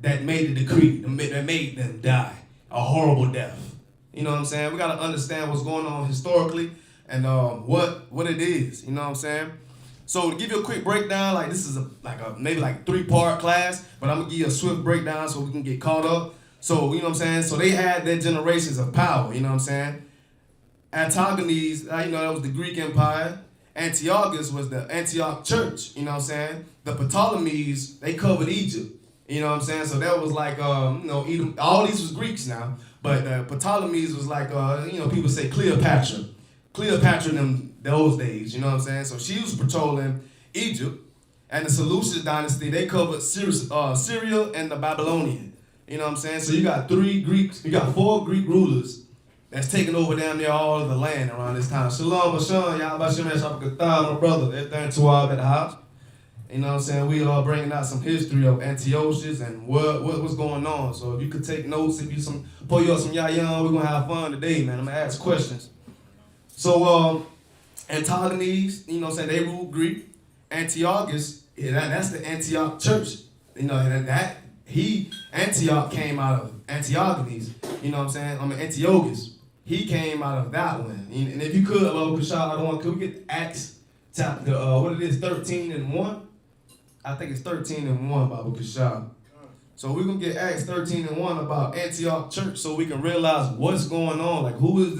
Speaker 2: that made the decree, that made them die a horrible death. You know what I'm saying? We got to understand what's going on historically and what it is. You know what I'm saying? So to give you a quick breakdown, like this is maybe 3-part class, but I'm going to give you a swift breakdown so we can get caught up. So, you know what I'm saying? So they had their generations of power, you know what I'm saying? Antigones, that was the Greek Empire. Antiochus was the Antioch Church, you know what I'm saying? The Ptolemies, they covered Egypt, you know what I'm saying? So that was like, Edom, all these was Greeks now, but Ptolemies was like, people say Cleopatra. Cleopatra in them those days, you know what I'm saying? So she was patrolling Egypt, and the Seleucid dynasty, they covered Syria and the Babylonian. You know what I'm saying? So you got 4 Greek rulers that's taking over damn near all of the land around this time. Shalom, Bashan, y'all Bashan, my brother, everything to all at the house. You know what I'm saying? We are bringing out some history of Antiochus and what's going on. So if you could take notes, if you pull you up some yayan, we're going to have fun today, man. I'm going to ask questions. So Antigones, you know what I'm saying, they ruled Greek. Antiochus, that's the Antioch church. You know, Antioch came out of Antiochus, you know what I'm saying? Antiochus. He came out of that one. And if you could, could we get Acts chapter, 13 and 1? I think it's 13 and 1, Baba Kashab. So we're going to get Acts 13 and 1 about Antioch Church so we can realize what's going on. Like, who is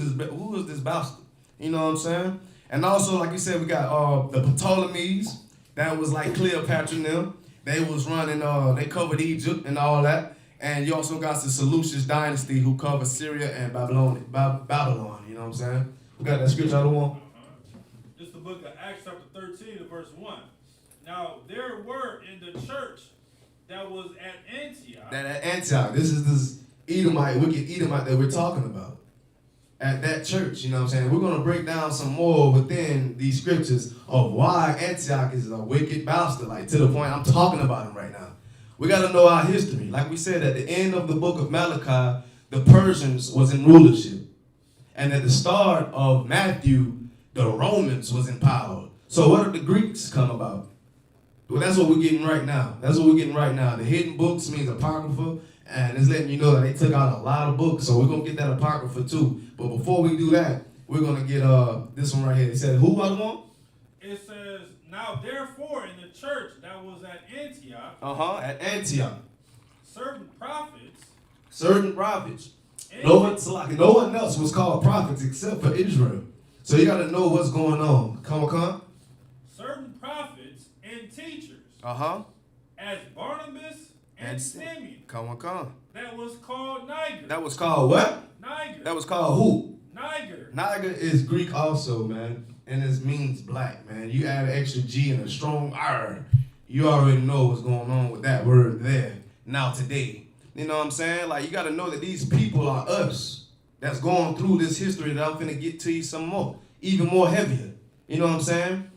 Speaker 2: this bastard? You know what I'm saying? And also, like you said, we got the Ptolemies. That was like Cleopatra and them. They was running, they covered Egypt and all that. And you also got the Seleucid dynasty who covered Syria and Babylon, you know what I'm saying? We got that scripture out of one.
Speaker 3: This is the book of Acts chapter 13 and verse 1. Now, there were in the church that was at Antioch.
Speaker 2: This is this wicked Edomite that we're talking about. At that church, you know what I'm saying? We're going to break down some more within these scriptures of why Antioch is a wicked bastard, like to the point I'm talking about him right now. We got to know our history. Like we said, at the end of the book of Malachi, the Persians was in rulership. And at the start of Matthew, the Romans was in power. So what did the Greeks come about? Well, that's what we're getting right now. The hidden books means apocrypha. And it's letting you know that they took out a lot of books, so we're going to get that apocrypha too. But before we do that, we're going to get this one right here. It says, who I want?
Speaker 3: It says, now therefore in the church that was at Antioch.
Speaker 2: At Antioch.
Speaker 3: Certain prophets.
Speaker 2: No one else was called prophets except for Israel. So you got to know what's going on. Come on.
Speaker 3: Certain prophets and teachers. As Barnabas and Simeon.
Speaker 2: Come on.
Speaker 3: That was called Niger.
Speaker 2: That was called what?
Speaker 3: Niger.
Speaker 2: That was called who?
Speaker 3: Niger.
Speaker 2: Niger is Greek also, man. And it means black, man. You add an extra G and a strong R. You already know what's going on with that word there. Now today. You know what I'm saying? Like, you got to know that these people are us. That's going through this history that I'm finna get to you some more. Even more heavier. You know what I'm saying?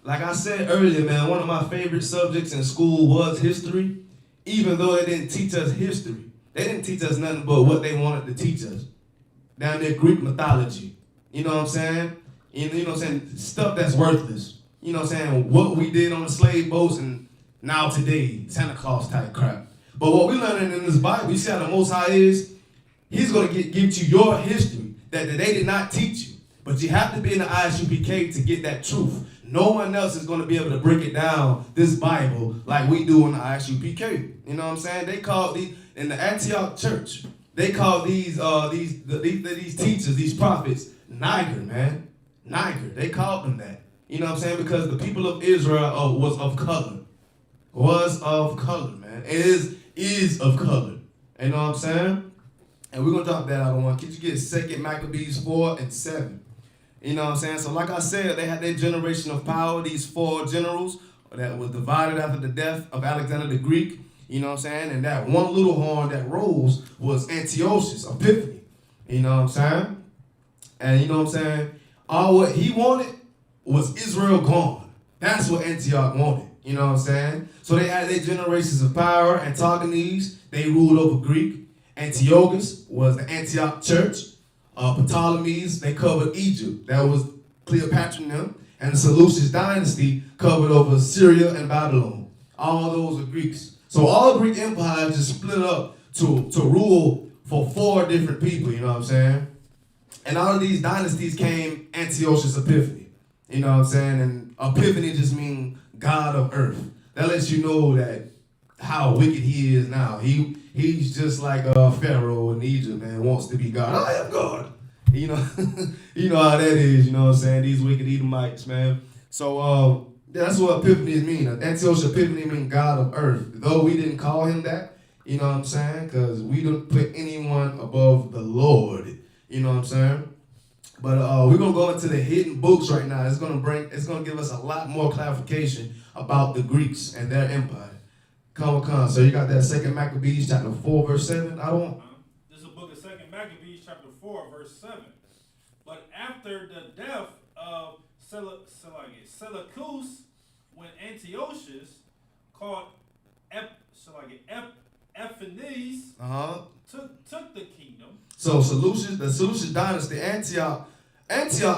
Speaker 2: Like I said earlier, man, one of my favorite subjects in school was history. Even though they didn't teach us history. They didn't teach us nothing but what they wanted to teach us. Down there, Greek mythology. You know what I'm saying? You know what I'm saying? Stuff that's worthless. You know what I'm saying? What we did on the slave boats and now today, Santa Claus type crap. But what we're learning in this Bible, you see how the Most High is? He's going to give you your history that they did not teach you. But you have to be in the ISUPK to get that truth. No one else is going to be able to break it down, this Bible, like we do in the ISUPK. You know what I'm saying? They called in the Antioch church, they called these teachers, these prophets, Niger, man. Niger. They called them that. You know what I'm saying? Because the people of Israel was of color. Was of color, man. Is of color. You know what I'm saying? And we're going to drop that out of one. Could you get 2 Maccabees 4 and 7? You know what I'm saying? So like I said, they had their generation of power, these 4 generals that was divided after the death of Alexander the Greek. You know what I'm saying? And that one little horn that rose was Antiochus, Epiphany. You know what I'm saying? And you know what I'm saying? All what he wanted was Israel gone. That's what Antioch wanted. You know what I'm saying? So they had their generations of power. Antigones, they ruled over Greek. Antiochus was the Antioch church. Ptolemies, they covered Egypt. That was Cleopatra and them. And the Seleucid dynasty covered over Syria and Babylon. All those are Greeks. So all Greek empire just split up to rule for 4 different people, you know what I'm saying? And out of these dynasties came Antiochus Epiphany. You know what I'm saying? And Epiphany just means God of earth. That lets you know that how wicked he is now. He's just like Pharaoh in Egypt, man, wants to be God. I am God. You know, you know how that is, you know what I'm saying? These wicked Edomites, man. So that's what Epiphany means. Antiochus Epiphany means God of earth. Though we didn't call him that, you know what I'm saying? Because we don't put anyone above the Lord. You know what I'm saying? But we're gonna go into the hidden books right now. It's gonna give us a lot more clarification about the Greeks and their empire. Come. So you got that 2 Maccabees chapter 4, verse 7.
Speaker 3: This is the book of 2 Maccabees chapter 4, verse 7. But after the death of Seleucus, when Antiochus called Epiphanes took the kingdom.
Speaker 2: So the Seleucid dynasty, Antioch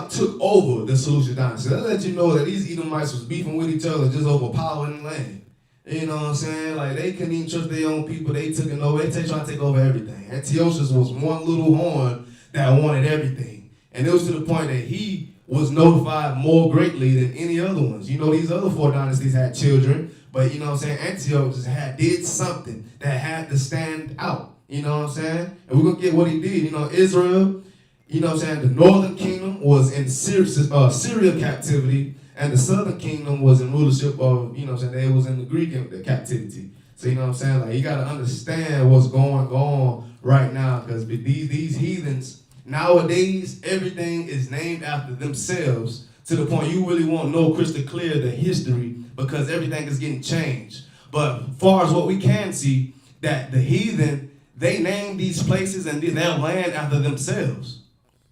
Speaker 2: took over the Seleucid dynasty. That let you know that these Edomites was beefing with each other just over power and land. You know what I'm saying? Like, they couldn't even trust their own people. They took it over. They trying to take over everything. Antiochus was one little horn that wanted everything. And it was to the point that he was notified more greatly than any other ones. You know, these other 4 dynasties had children, but you know what I'm saying? Antioch just did something that had to stand out. You know what I'm saying? And we're going to get what he did. You know, Israel, you know what I'm saying? The northern kingdom was in Syria captivity, and the southern kingdom was in rulership of, you know what I'm saying? They was in the Greek captivity. So, you know what I'm saying? Like, you got to understand what's going on right now, because these heathens, nowadays, everything is named after themselves to the point you really won't know crystal clear the history because everything is getting changed. But as far as what we can see, that the heathen, they name these places and their land after themselves.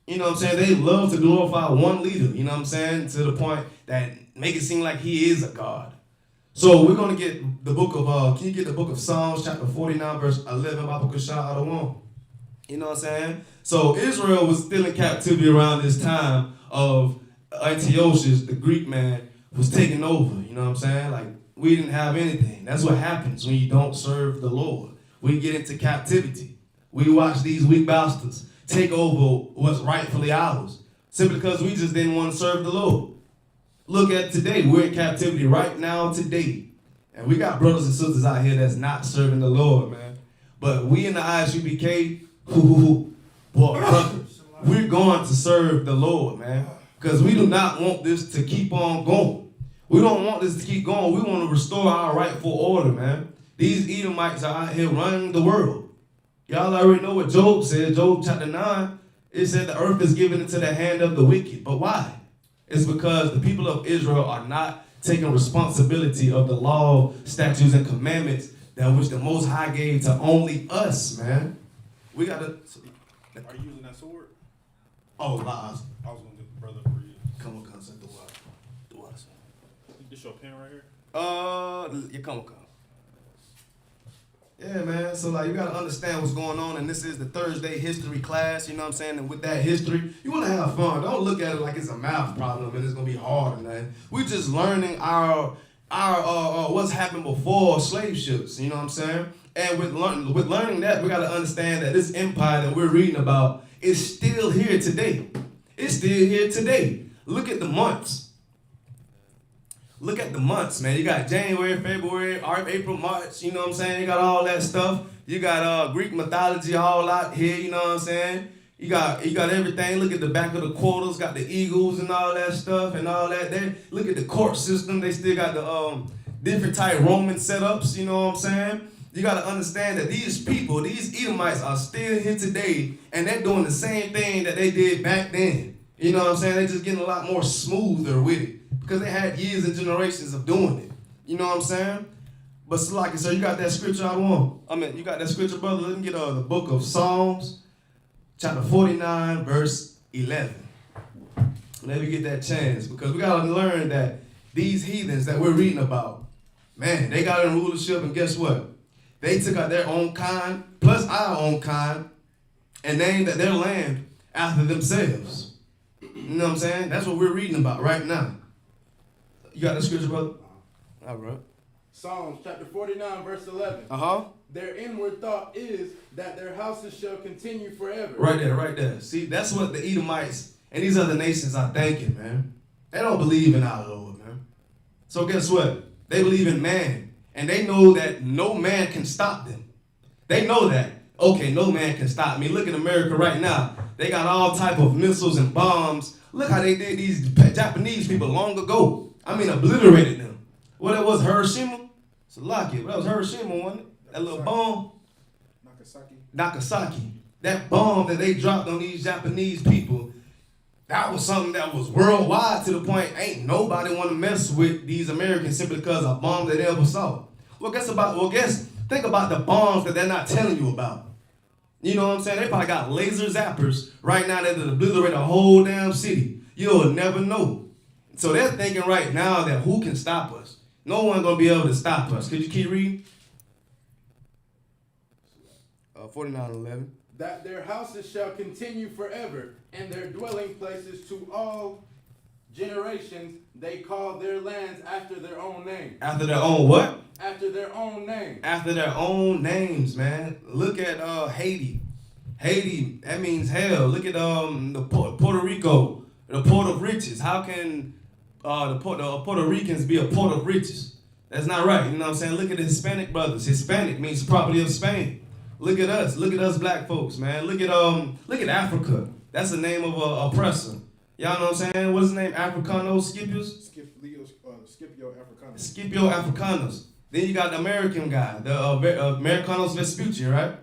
Speaker 2: You know what I'm saying? They love to glorify one leader, you know what I'm saying? To the point that make it seem like he is a god. So we're going to get the book of, can you get the book of Psalms chapter 49 verse 11, you know what I'm saying? So Israel was still in captivity around this time of Antiochus, the Greek man, was taking over, you know what I'm saying? Like, we didn't have anything. That's what happens when you don't serve the Lord. We get into captivity. We watch these weak bastards take over what's rightfully ours, simply because we just didn't want to serve the Lord. Look at today. We're in captivity right now today. And we got brothers and sisters out here that's not serving the Lord, man. But we in the ISUPK, boy, brothers, we're going to serve the Lord, man. Because we do not want this to keep on going. We don't want this to keep going. We want to restore our rightful order, man. These Edomites are out here running the world. Y'all already know what Job said. Job chapter 9, it said the earth is given into the hand of the wicked. But why? It's because the people of Israel are not taking responsibility of the law, statutes, and commandments that which the Most High gave to only us, man. We got to...
Speaker 3: Are you using that sword?
Speaker 2: Oh, lies.
Speaker 3: I was going to get the brother for you.
Speaker 2: Come on, son. Do what?
Speaker 3: This your pen right here?
Speaker 2: Yeah, come on. Yeah, man. So, like, you got to understand what's going on, and this is the Thursday history class, you know what I'm saying? And with that history, you want to have fun. Don't look at it like it's a math problem and it's going to be hard or nothing. We're just learning our what's happened before slave ships, you know what I'm saying? And with learning that, we got to understand that this empire that we're reading about is still here today. It's still here today. Look at the months. Look at the months, man. You got January, February, April, March, you know what I'm saying? You got all that stuff. You got Greek mythology all out here, you know what I'm saying? You got everything. Look at the back of the quarters, got the eagles and all that stuff and all that there. Look at the court system. They still got the different type Roman setups, you know what I'm saying? You got to understand that these people, these Edomites are still here today, and they're doing the same thing that they did back then. You know what I'm saying? They're just getting a lot more smoother with it because they had years and generations of doing it. You know what I'm saying? But Salaki, so you got that scripture you got that scripture, brother? Let me get the book of Psalms, chapter 49, verse 11. Let me get that chance because we got to learn that these heathens that we're reading about, man, they got in rulership, and guess what? They took out their own kind, plus our own kind, and named their land after themselves. You know what I'm saying? That's what we're reading about right now. You got the scripture, brother? All right.
Speaker 4: Psalms chapter 49, verse 11. Their inward thought is that their houses shall continue forever.
Speaker 2: Right there. See, that's what the Edomites and these other nations are thinking, man. They don't believe in our Lord, man. So guess what? They believe in man. And they know that no man can stop them. They know that. Okay, no man can stop me. Look at America right now. They got all type of missiles and bombs. Look how they did these Japanese people long ago. I mean, obliterated them. What that was, Hiroshima? Salaki. That was Hiroshima, wasn't it? That little bomb. Nagasaki. That bomb that they dropped on these Japanese people, that was something that was worldwide to the point ain't nobody want to mess with these Americans simply because of bombs that they ever saw. Think about the bombs that they're not telling you about. You know what I'm saying? They probably got laser zappers right now that obliterate a whole damn city. You'll never know. So they're thinking right now that who can stop us? No one's going to be able to stop us. Could you keep reading? 49:11.
Speaker 4: That their houses shall continue forever, and their dwelling places to all generations. They call their lands after their own name.
Speaker 2: After their own what?
Speaker 4: After their own name.
Speaker 2: After their own names, man. Look at Haiti. Haiti, that means hell. Look at the Puerto Rico, the port of riches. How can the Puerto Ricans be a port of riches? That's not right. You know what I'm saying? Look at the Hispanic brothers. Hispanic means property of Spain. Look at us. Look at us black folks, man. Look at Africa. That's the name of a oppressor. Y'all know what I'm saying? What's his name? Africanos, Scipios?
Speaker 4: Scipio Africanus.
Speaker 2: Scipio Africanus. Then you got the American guy, the Americanos Vespucci, right?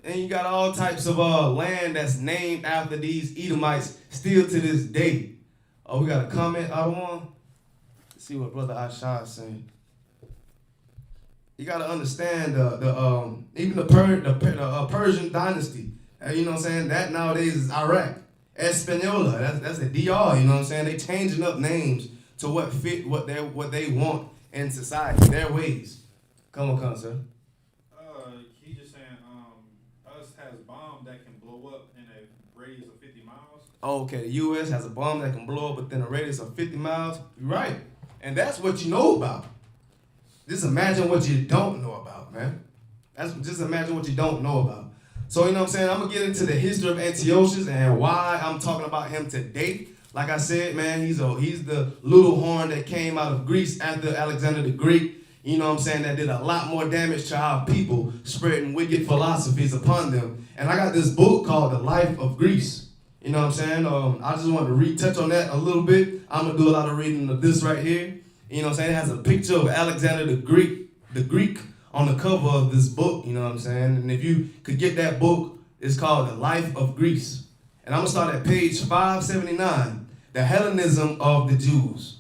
Speaker 2: And you got all types of land that's named after these Edomites still to this day. Oh, we got a comment out of one? Let's see what Brother Aisha is saying. You got to understand even the Persian dynasty. You know what I'm saying? That nowadays is Iraq. Espanola, that's the DR. You know what I'm saying? They changing up names to what fit what they want in society, their ways. Come on, sir.
Speaker 3: He just saying us has bomb that can blow up in a radius of 50 miles.
Speaker 2: Oh, okay, the U.S. has a bomb that can blow up within a radius of 50 miles. You're right. And that's what you know about. Just imagine what you don't know about, man. Just imagine what you don't know about. So, you know what I'm saying? I'm going to get into the history of Antiochus and why I'm talking about him today. Like I said, man, he's the little horn that came out of Greece after Alexander the Great. You know what I'm saying? That did a lot more damage to our people, spreading wicked philosophies upon them. And I got this book called The Life of Greece. You know what I'm saying? I just wanted to retouch on that a little bit. I'm going to do a lot of reading of this right here. You know what I'm saying? It has a picture of Alexander the Greek on the cover of this book, you know what I'm saying? And if you could get that book, it's called The Life of Greece. And I'm going to start at page 579, the Hellenism of the Jews.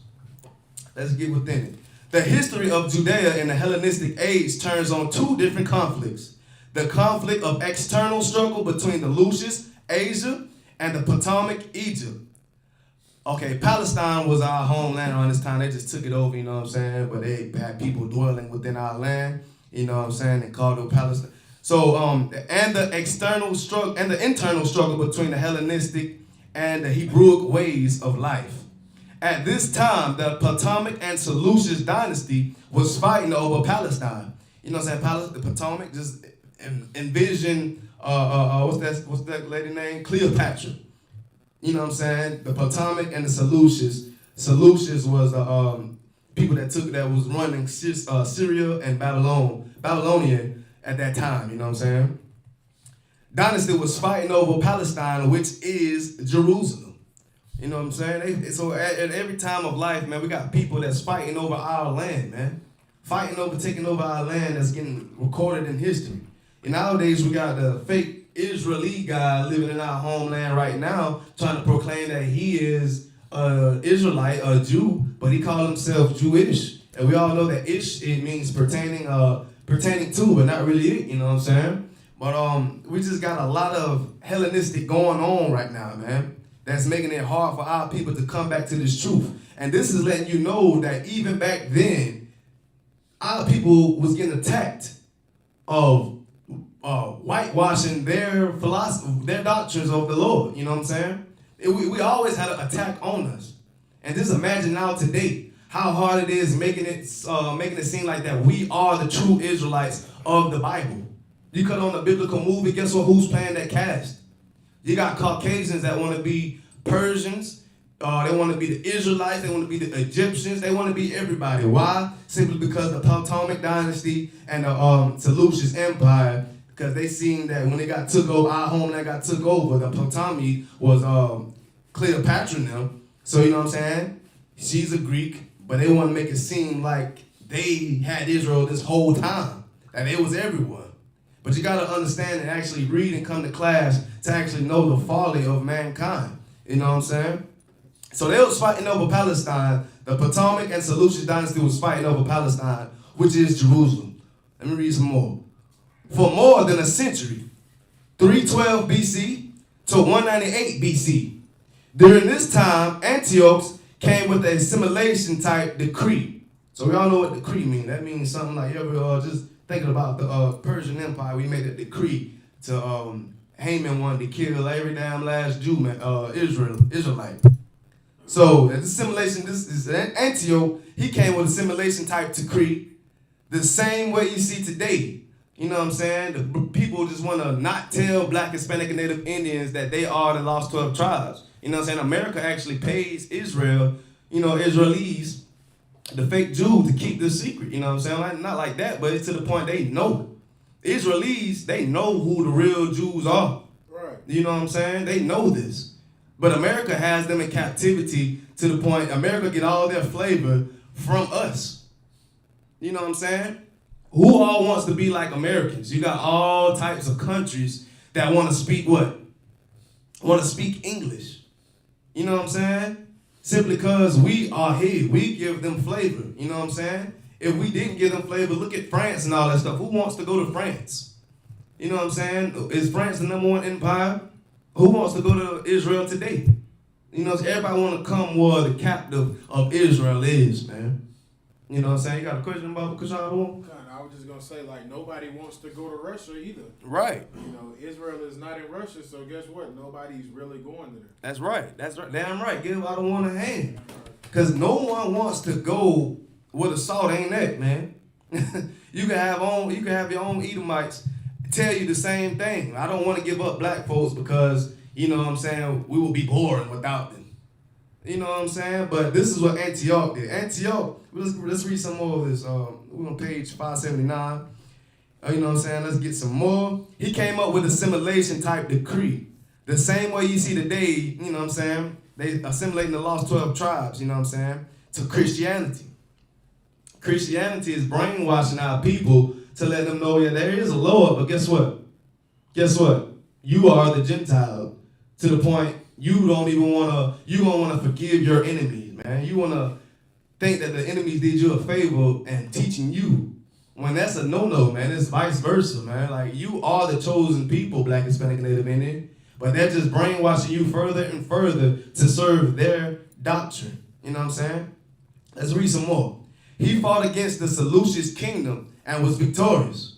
Speaker 2: Let's get within it. The history of Judea in the Hellenistic age turns on two different conflicts. The conflict of external struggle between the Lucius, Asia, and the Potomac, Egypt. Okay, Palestine was our homeland around this time. They just took it over, you know what I'm saying? But they had people dwelling within our land, you know what I'm saying? They called it Palestine. So, and the external struggle and the internal struggle between the Hellenistic and the Hebrewic ways of life. At this time, the Potomac and Seleucid dynasty was fighting over Palestine. You know what I'm saying? The Potomac. Just envision what's that lady name? Cleopatra. You know what I'm saying? The Potomac and the Seleucids. Seleucids was the people that was running Syria and Babylonian at that time. You know what I'm saying? Dynasty was fighting over Palestine, which is Jerusalem. You know what I'm saying? So at every time of life, man, we got people that's fighting over our land, man. Fighting over, taking over our land that's getting recorded in history. And nowadays, we got the fake Israeli guy living in our homeland right now trying to proclaim that he is an Israelite, a Jew, but he called himself Jewish. And we all know that ish, it means pertaining to, but not really it, you know what I'm saying? But we just got a lot of Hellenistic going on right now, man. That's making it hard for our people to come back to this truth. And this is letting you know that even back then, our people was getting attacked of whitewashing their philosophy, their doctrines of the Lord. You know what I'm saying? We always had an attack on us. And just imagine now today how hard it is making it seem like that we are the true Israelites of the Bible. You cut on a biblical movie, guess what? Who's playing that cast? You got Caucasians that want to be Persians. They want to be the Israelites. They want to be the Egyptians. They want to be everybody. Why? Simply because the Potomac dynasty and the Seleucid Empire, because they seen that when they got took over, our homeland got took over, the Potomac was Cleopatra now. So you know what I'm saying? She's a Greek, but they want to make it seem like they had Israel this whole time, and it was everyone. But you got to understand and actually read and come to class to actually know the folly of mankind. You know what I'm saying? So they was fighting over Palestine. The Potomac and Seleucid dynasty was fighting over Palestine, which is Jerusalem. Let me read some more. For more than a century, 312 BC to 198 BC. During this time, Antioch came with an assimilation type decree. So we all know what decree means. That means something like, just thinking about the Persian Empire, we made a decree to Haman wanted to kill every damn last Jew, Israelite. So the assimilation, this is Antioch, he came with a assimilation type decree, the same way you see today. You know what I'm saying? The people just want to not tell Black, Hispanic, and Native Indians that they are the lost 12 tribes. You know what I'm saying? America actually pays Israel, Israelis, the fake Jews, to keep this secret. You know what I'm saying? Like, not like that, but it's to the point they know. Israelis, they know who the real Jews are.
Speaker 4: Right.
Speaker 2: You know what I'm saying? They know this. But America has them in captivity to the point America get all their flavor from us. You know what I'm saying? Who all wants to be like Americans? You got all types of countries that want to speak what? Want to speak English. You know what I'm saying? Simply because we are here. We give them flavor. You know what I'm saying? If we didn't give them flavor, look at France and all that stuff. Who wants to go to France? You know what I'm saying? Is France the #1 empire? Who wants to go to Israel today? You know, everybody want to come where the captive of Israel is, man. You know what I'm saying? You got a question about Kushon?
Speaker 4: I was just going to say, like, nobody wants to go to Russia either.
Speaker 2: Right.
Speaker 4: You know, Israel is not in Russia, so guess what? Nobody's really going there.
Speaker 2: That's right. That's right. Damn right. Give out one a hand. Because no one wants to go where the salt ain't at, man. You can have your own Edomites tell you the same thing. I don't want to give up black folks because, you know what I'm saying, we will be boring without them. You know what I'm saying? But this is what Antioch did. Antioch, let's read some more of this. We're on page 579. You know what I'm saying? Let's get some more. He came up with assimilation type decree. The same way you see today, you know what I'm saying? They assimilating the lost 12 tribes, you know what I'm saying, to Christianity. Christianity is brainwashing our people to let them know, yeah, there is a Lord, but guess what? Guess what? You are the Gentile to the point you don't want to forgive your enemies, man. You want to think that the enemies did you a favor and teaching you. When that's a no-no, man. It's vice versa, man. Like, you are the chosen people, Black, Hispanic, and Native Indian, but they're just brainwashing you further and further to serve their doctrine. You know what I'm saying? Let's read some more. He fought against the Seleucid kingdom and was victorious.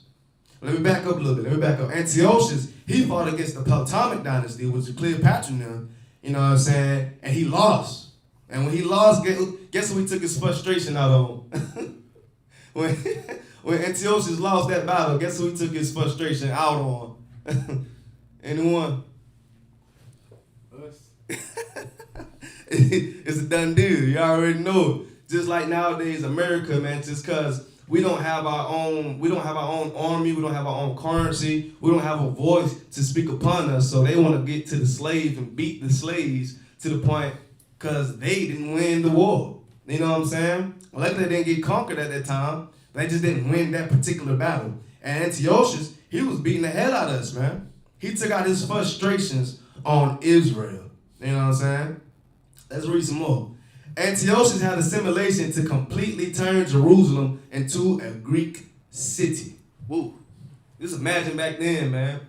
Speaker 2: Let me back up a little bit. Antiochus, he fought against the Potomac dynasty, which was Cleopatra now, you know what I'm saying? And he lost. And when he lost, guess what he took his frustration out on? When Antiochus lost that battle, guess who he took his frustration out on? Anyone?
Speaker 4: Us.
Speaker 2: It's a done deal. You already know it. Just like nowadays, America, man, just because we don't have our own army, we don't have our own currency, we don't have a voice to speak upon us. So they want to get to the slaves and beat the slaves to the point because they didn't win the war. You know what I'm saying? Luckily, they didn't get conquered at that time. They just didn't win that particular battle. And Antiochus, he was beating the hell out of us, man. He took out his frustrations on Israel. You know what I'm saying? Let's read some more. Antiochus had assimilation to completely turn Jerusalem into a Greek city. Woo. Just imagine back then, man.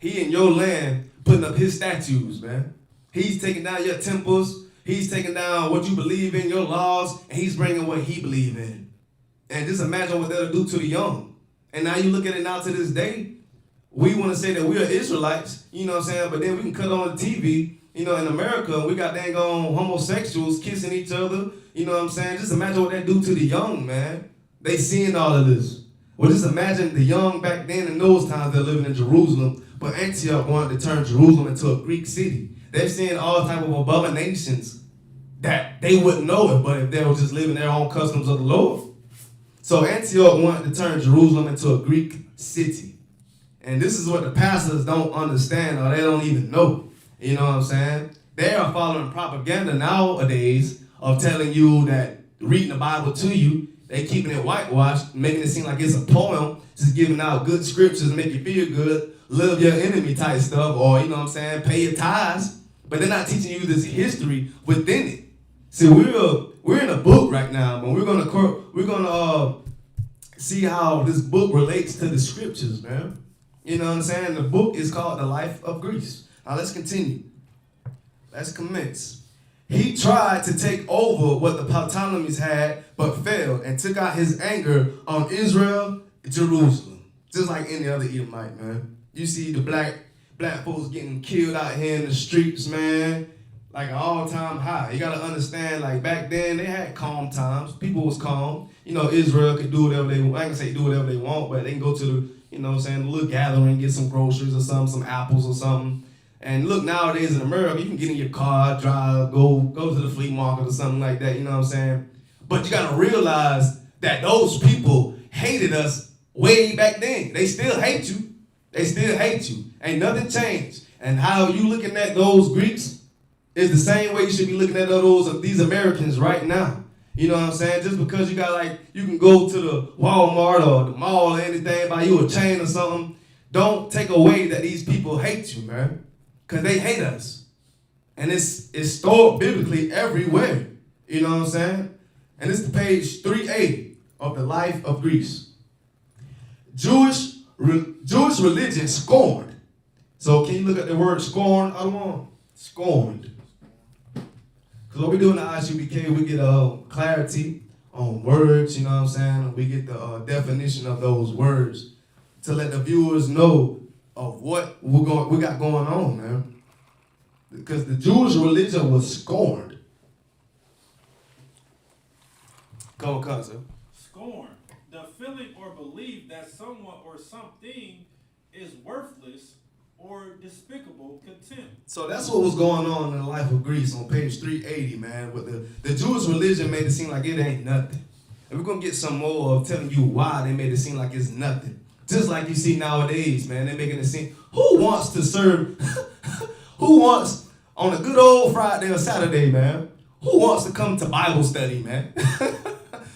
Speaker 2: He in your land putting up his statues, man. He's taking down your temples. He's taking down what you believe in, your laws, and he's bringing what he believes in. And just imagine what that'll do to the young. And now you look at it now to this day, we want to say that we are Israelites, you know what I'm saying? But then we can cut on the TV, you know, in America, we got dang on homosexuals kissing each other, you know what I'm saying? Just imagine what that do to the young, man. They seeing all of this. Well, just imagine the young back then in those times, they're living in Jerusalem, but Antioch wanted to turn Jerusalem into a Greek city. They're seeing all type of abominations that they wouldn't know it, but if they were just living their own customs of the Lord. So Antioch wanted to turn Jerusalem into a Greek city. And this is what the pastors don't understand or they don't even know. You know what I'm saying? They are following propaganda nowadays of telling you that reading the Bible to you, they keeping it whitewashed, making it seem like it's a poem, just giving out good scriptures to make you feel good, love your enemy type stuff, or, you know what I'm saying, pay your tithes. But they're not teaching you this history within it. See, we're in a book right now, but we're gonna see how this book relates to the scriptures, man. You know what I'm saying? The book is called The Life of Greece. Now let's continue. Let's commence. He tried to take over what the Ptolemies had, but failed, and took out his anger on Israel, Jerusalem. Just like any other Edomite, man. You see the black folks getting killed out here in the streets, man. Like an all-time high. You gotta understand, like back then they had calm times. People was calm. You know, Israel could do whatever they want. I can say do whatever they want, but they can go to the, you know what I'm saying, a little gathering, get some groceries or something, some apples or something. And look, nowadays in America, you can get in your car, drive, go to the flea market or something like that, you know what I'm saying? But you gotta realize that those people hated us way back then. They still hate you. They still hate you. Ain't nothing changed. And how you looking at those Greeks is the same way you should be looking at these Americans right now. You know what I'm saying? Just because you got you can go to the Walmart or the mall or anything, buy you a chain or something, don't take away that these people hate you, man. Because they hate us. And it's stored biblically everywhere. You know what I'm saying? And it's the page 380 of The Life of Greece. Jewish religion scorned. So can you look at the word scorn? I don't want scorned. Because what we do in the ISUPK, we get clarity on words, you know what I'm saying? We get the definition of those words to let the viewers know of what we got going on, man. Because the Jewish religion was scorned. Go on, cousin.
Speaker 3: Scorn. The feeling or belief that someone or something is worthless or despicable contempt.
Speaker 2: So that's what was going on in The Life of Greece on page 380, man. With the Jewish religion made it seem like it ain't nothing. And we're going to get some more of telling you why they made it seem like it's nothing. Just like you see nowadays, man. They're making it seem, who wants to serve, who wants, on a good old Friday or Saturday, man, who wants to come to Bible study, man?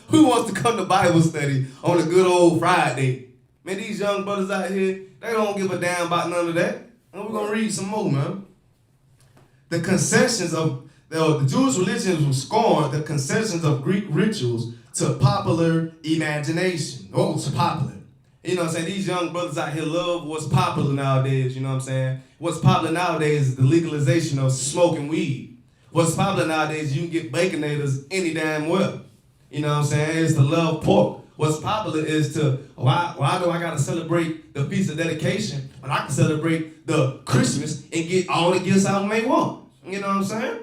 Speaker 2: Who wants to come to Bible study on a good old Friday? Man, these young brothers out here, they don't give a damn about none of that. And we're going to read some more, man. The concessions of the Jewish religion was scorned, the concessions of Greek rituals to popular imagination. What was popular? You know what I'm saying? These young brothers out here love what's popular nowadays, you know what I'm saying? What's popular nowadays is the legalization of smoking weed. What's popular nowadays, you can get baconators any damn well. You know what I'm saying? It's the love pork. What's popular is why do I gotta celebrate the feast of dedication when I can celebrate the Christmas and get all the gifts I may want? You know what I'm saying?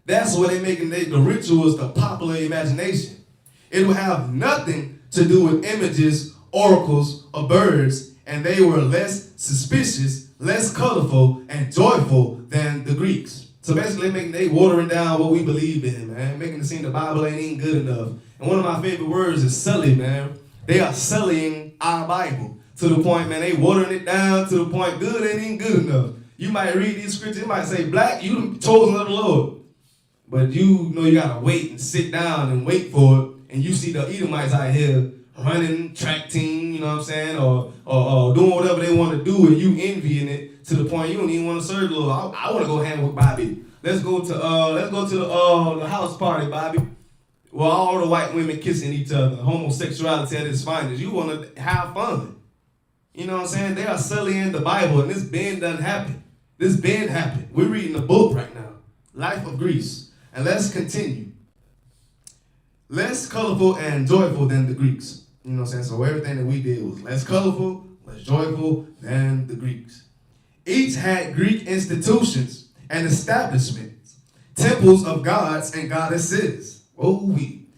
Speaker 2: That's what they're making the rituals the popular imagination. It will have nothing to do with images, oracles, or birds, and they were less suspicious, less colorful, and joyful than the Greeks. So basically, they watering down what we believe in, man. Making it seem the Bible ain't even good enough. And one of my favorite words is sully, man. They are sullying our Bible to the point, man, they watering it down to the point good ain't even good enough. You might read these scriptures, it might say, black, you the chosen of the Lord. But you know you gotta wait and sit down and wait for it. And you see the Edomites out here running track team, you know what I'm saying, or doing whatever they want to do, and you envying it to the point you don't even want to serve the Lord. I want to go hang with Bobby. Let's go to the house party, Bobby. Well, all the white women kissing each other, homosexuality at its finest. You want to have fun. You know what I'm saying? They are sullying the Bible, and this been done happen. This been happened. We're reading a book right now, Life of Greece. And let's continue. Less colorful and joyful than the Greeks. You know what I'm saying? So everything that we did was less colorful, less joyful than the Greeks. Each had Greek institutions and establishments, temples of gods and goddesses,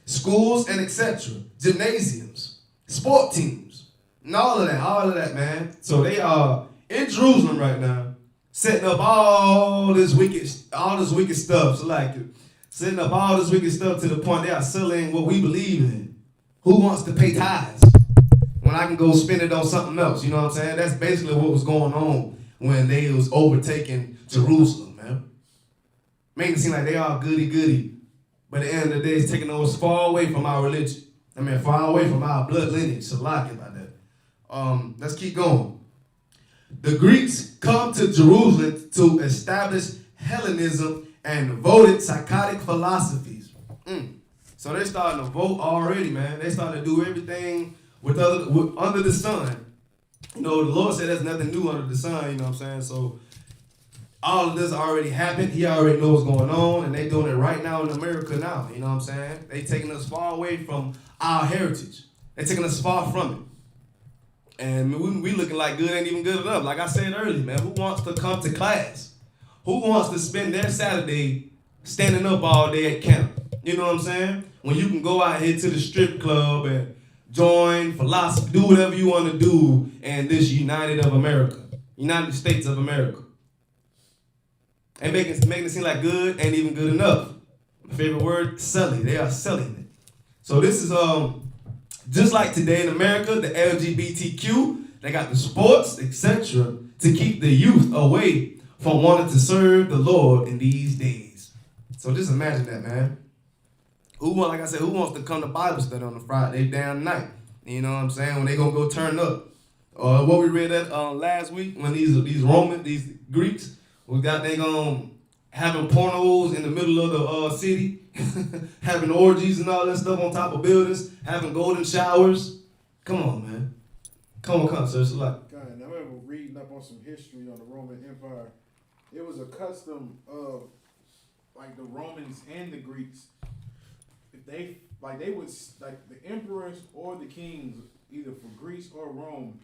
Speaker 2: schools and etc., gymnasiums, sport teams, and all of that, man. So they are in Jerusalem right now, setting up all this wicked stuff. So like setting up all this wicked stuff to the point they are selling what we believe in. Who wants to pay tithes when I can go spend it on something else? You know what I'm saying? That's basically what was going on when they was overtaking Jerusalem, man. Making it seem like they are goody-goody. But at the end of the day, it's taking us far away from our religion. Far away from our blood lineage. So like about that. Let's keep going. The Greeks come to Jerusalem to establish Hellenism and voted psychotic philosophies. So they're starting to vote already, man. They starting to do everything under the sun. You know, the Lord said there's nothing new under the sun, you know what I'm saying? So all of this already happened. He already knows what's going on, and they doing it right now in America now, you know what I'm saying? They taking us far away from our heritage. They taking us far from it. And we looking like good ain't even good enough. Like I said earlier, man, who wants to come to class? Who wants to spend their Saturday standing up all day at camp? You know what I'm saying? When you can go out here to the strip club and join philosophy, do whatever you want to do in this United States of America. And making it seem like good ain't even good enough. My favorite word, selling. They are selling it. So this is just like today in America, the LGBTQ, they got the sports, etc., to keep the youth away from wanting to serve the Lord in these days. So just imagine that, man. Who wants to come to Bible study on a Friday damn night? You know what I'm saying? When they gonna go turn up. What we read that last week when these Greeks, they gonna having pornos in the middle of the city, having orgies and all that stuff on top of buildings, having golden showers. Come on, man. Come on, sir. So like,
Speaker 5: God, I remember reading up on some history on the Roman Empire. It was a custom of like the Romans and the Greeks. If they would the emperors or the kings, either for Greece or Rome,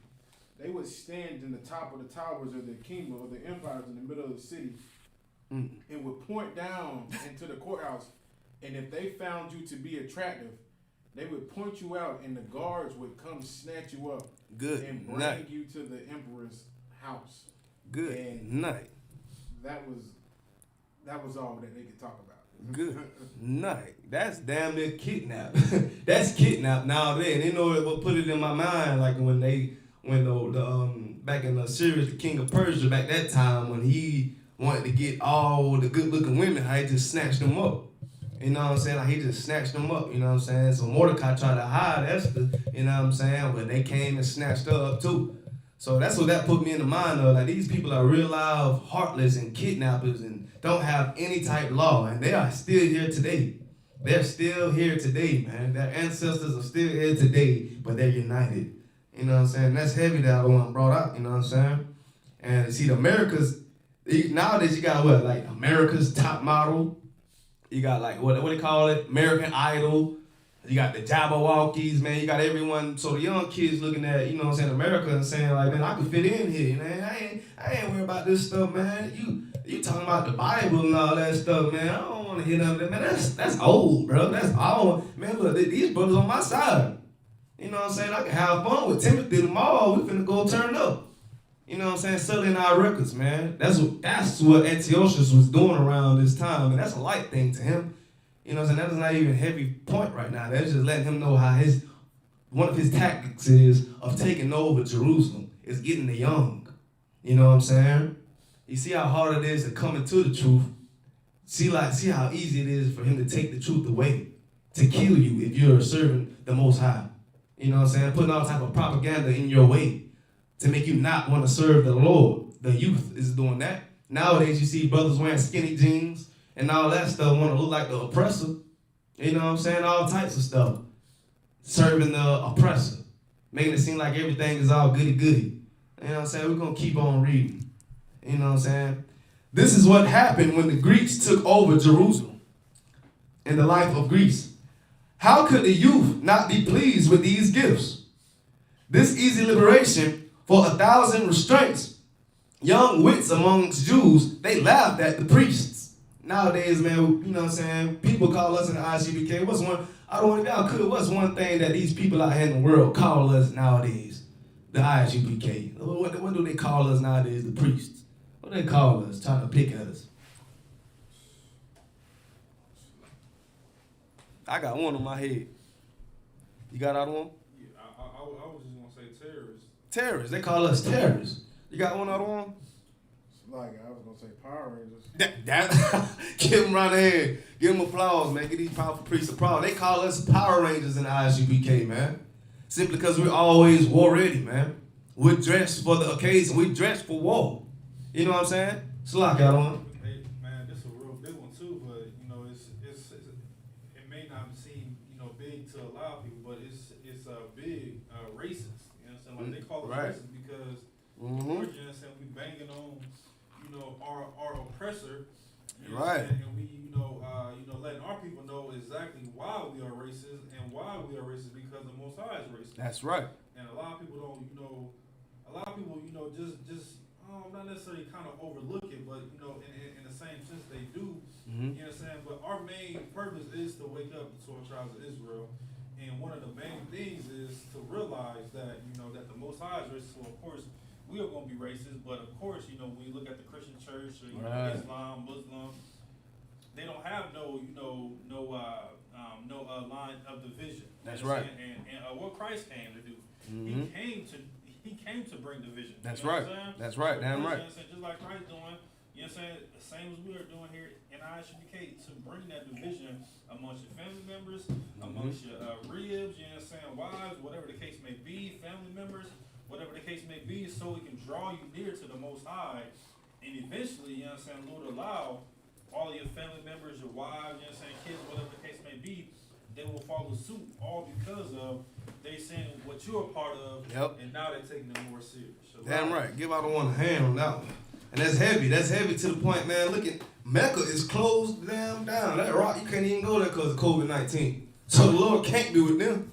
Speaker 5: they would stand in the top of the towers of the kingdom or the empires in the middle of the city, and would point down into the courthouse. And if they found you to be attractive, they would point you out, and the guards would come snatch you up, and bring you to the emperor's house.
Speaker 2: Good night.
Speaker 5: That was all that they could talk about.
Speaker 2: Good night. That's damn near kidnap. That's kidnap nowadays. And you know what put it in my mind, like when the back in the series, the King of Persia, back that time when he wanted to get all the good looking women, how he just snatched them up. You know what I'm saying? Like he just snatched them up, you know what I'm saying? So Mordecai tried to hide Esther, you know what I'm saying? But they came and snatched her up too. So that's what that put me in the mind of. Like these people are real live heartless and kidnappers and don't have any type of law. And they are still here today. They're still here today, man. Their ancestors are still here today, but they're united. You know what I'm saying? That's heavy that I want brought out, you know what I'm saying? And see, the Americas, nowadays you got what? Like America's Top Model. You got like, what do they call it? American Idol. You got the Jabberwockies, man. You got everyone. So the young kids looking at, you know what I'm saying, America and saying like, man, I can fit in here, man. I ain't worried about this stuff, man. You talking about the Bible and all that stuff, man. I don't want to hear none of that, man. That's old, bro. That's all. Man, look, these brothers on my side. You know what I'm saying? I can have fun with Timothy tomorrow. We finna go turn up. You know what I'm saying? Selling our records, man. That's what Antiochus was doing around this time, and that's a light thing to him. You know what I'm saying? That is not even a heavy point right now. That's just letting him know how one of his tactics is of taking over Jerusalem is getting the young. You know what I'm saying? You see how hard it is to come into the truth. See how easy it is for him to take the truth away, to kill you if you're serving the Most High. You know what I'm saying? Putting all type of propaganda in your way to make you not want to serve the Lord. The youth is doing that. Nowadays, you see brothers wearing skinny jeans and all that stuff, want to look like the oppressor. You know what I'm saying? All types of stuff. Serving the oppressor. Making it seem like everything is all goody-goody. You know what I'm saying? We're going to keep on reading. You know what I'm saying? This is what happened when the Greeks took over Jerusalem in the life of Greece. How could the youth not be pleased with these gifts? This easy liberation for 1,000 restraints. Young wits amongst Jews, they laughed at the priests. Nowadays, man, you know what I'm saying? People call us in the ISUPK. What's one thing that these people out here in the world call us nowadays? The ISUPK. What do they call us nowadays? The priests. What do they call us? Trying to pick at us. I got one on my head. You got another one?
Speaker 3: Yeah, I was just gonna say terrorists.
Speaker 2: Terrorists. They call us terrorists. You got one other one?
Speaker 5: It's like I was gonna say Power Rangers.
Speaker 2: Give them right hand. Give them applause, man. Give these powerful priests applause. They call us Power Rangers in the ISUPK, man. Simply because we're always war ready, man. We're dressed for the occasion. We're dressed for war. You know what I'm saying? Slack out on.
Speaker 3: Hey, man, this is a real big one too. But you know, it may not seem big to a lot of people, but it's a big racist. You know what I'm saying? Like they call it racist because you know what I'm saying, we banging on our oppressor. You know what I'm saying? And we letting our people know exactly why we are racist and why we are racist because the Most High is racist.
Speaker 2: That's right.
Speaker 3: And a lot of people don't just not necessarily kind of overlook it, but in the same sense they do. You know what I'm saying? But our main purpose is to wake up the 12 tribes of Israel, and one of the main things is to realize that that the Most High is racist. So of course we are going to be racist, but of course when you look at the Christian church or Islam, Muslim, they don't have no line of division.
Speaker 2: That's right.
Speaker 3: And what Christ came to do, He came to bring division.
Speaker 2: That's right. That's right. Damn right.
Speaker 3: Just like Christ doing, you know what I'm saying? The same as we are doing here in ISUPK to bring that division amongst your family members, amongst your ribs, you know what I'm saying? Wives, whatever the case may be, family members, whatever the case may be, so it can draw you near to the Most High. And eventually, you know what I'm saying, Lord allow all of your family members, your wives, you know what I'm saying, kids, whatever the case may be, they will follow suit, all because of they saying what you're a part of, and now they're taking them more serious. So
Speaker 2: damn right. Give out one hand on that one. And that's heavy. That's heavy to the point, man. Look at Mecca is closed down. That rock, you can't even go there because of COVID-19. So the Lord can't be with them.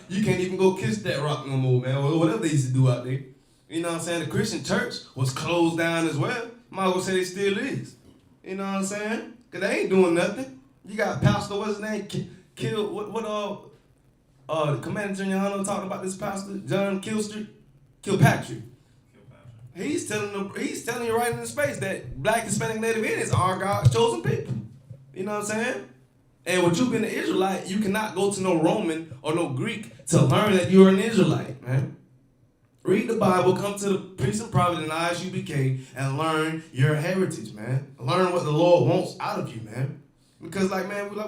Speaker 2: You can't even go kiss that rock no more, man, or whatever they used to do out there. You know what I'm saying? The Christian church was closed down as well. Might as well say they still is. You know what I'm saying? Because they ain't doing nothing. You got Pastor, what's his name? Killed, the Commander General Hunter talking about this pastor, John Kilpatrick. He's telling you right in his face that Black, Hispanic, Native Indians are God's chosen people. You know what I'm saying? And with you being an Israelite, you cannot go to no Roman or no Greek to learn that you're an Israelite, man. Read the Bible, come to the priest and prophet in ISUPK and learn your heritage, man. Learn what the Lord wants out of you, man. Because we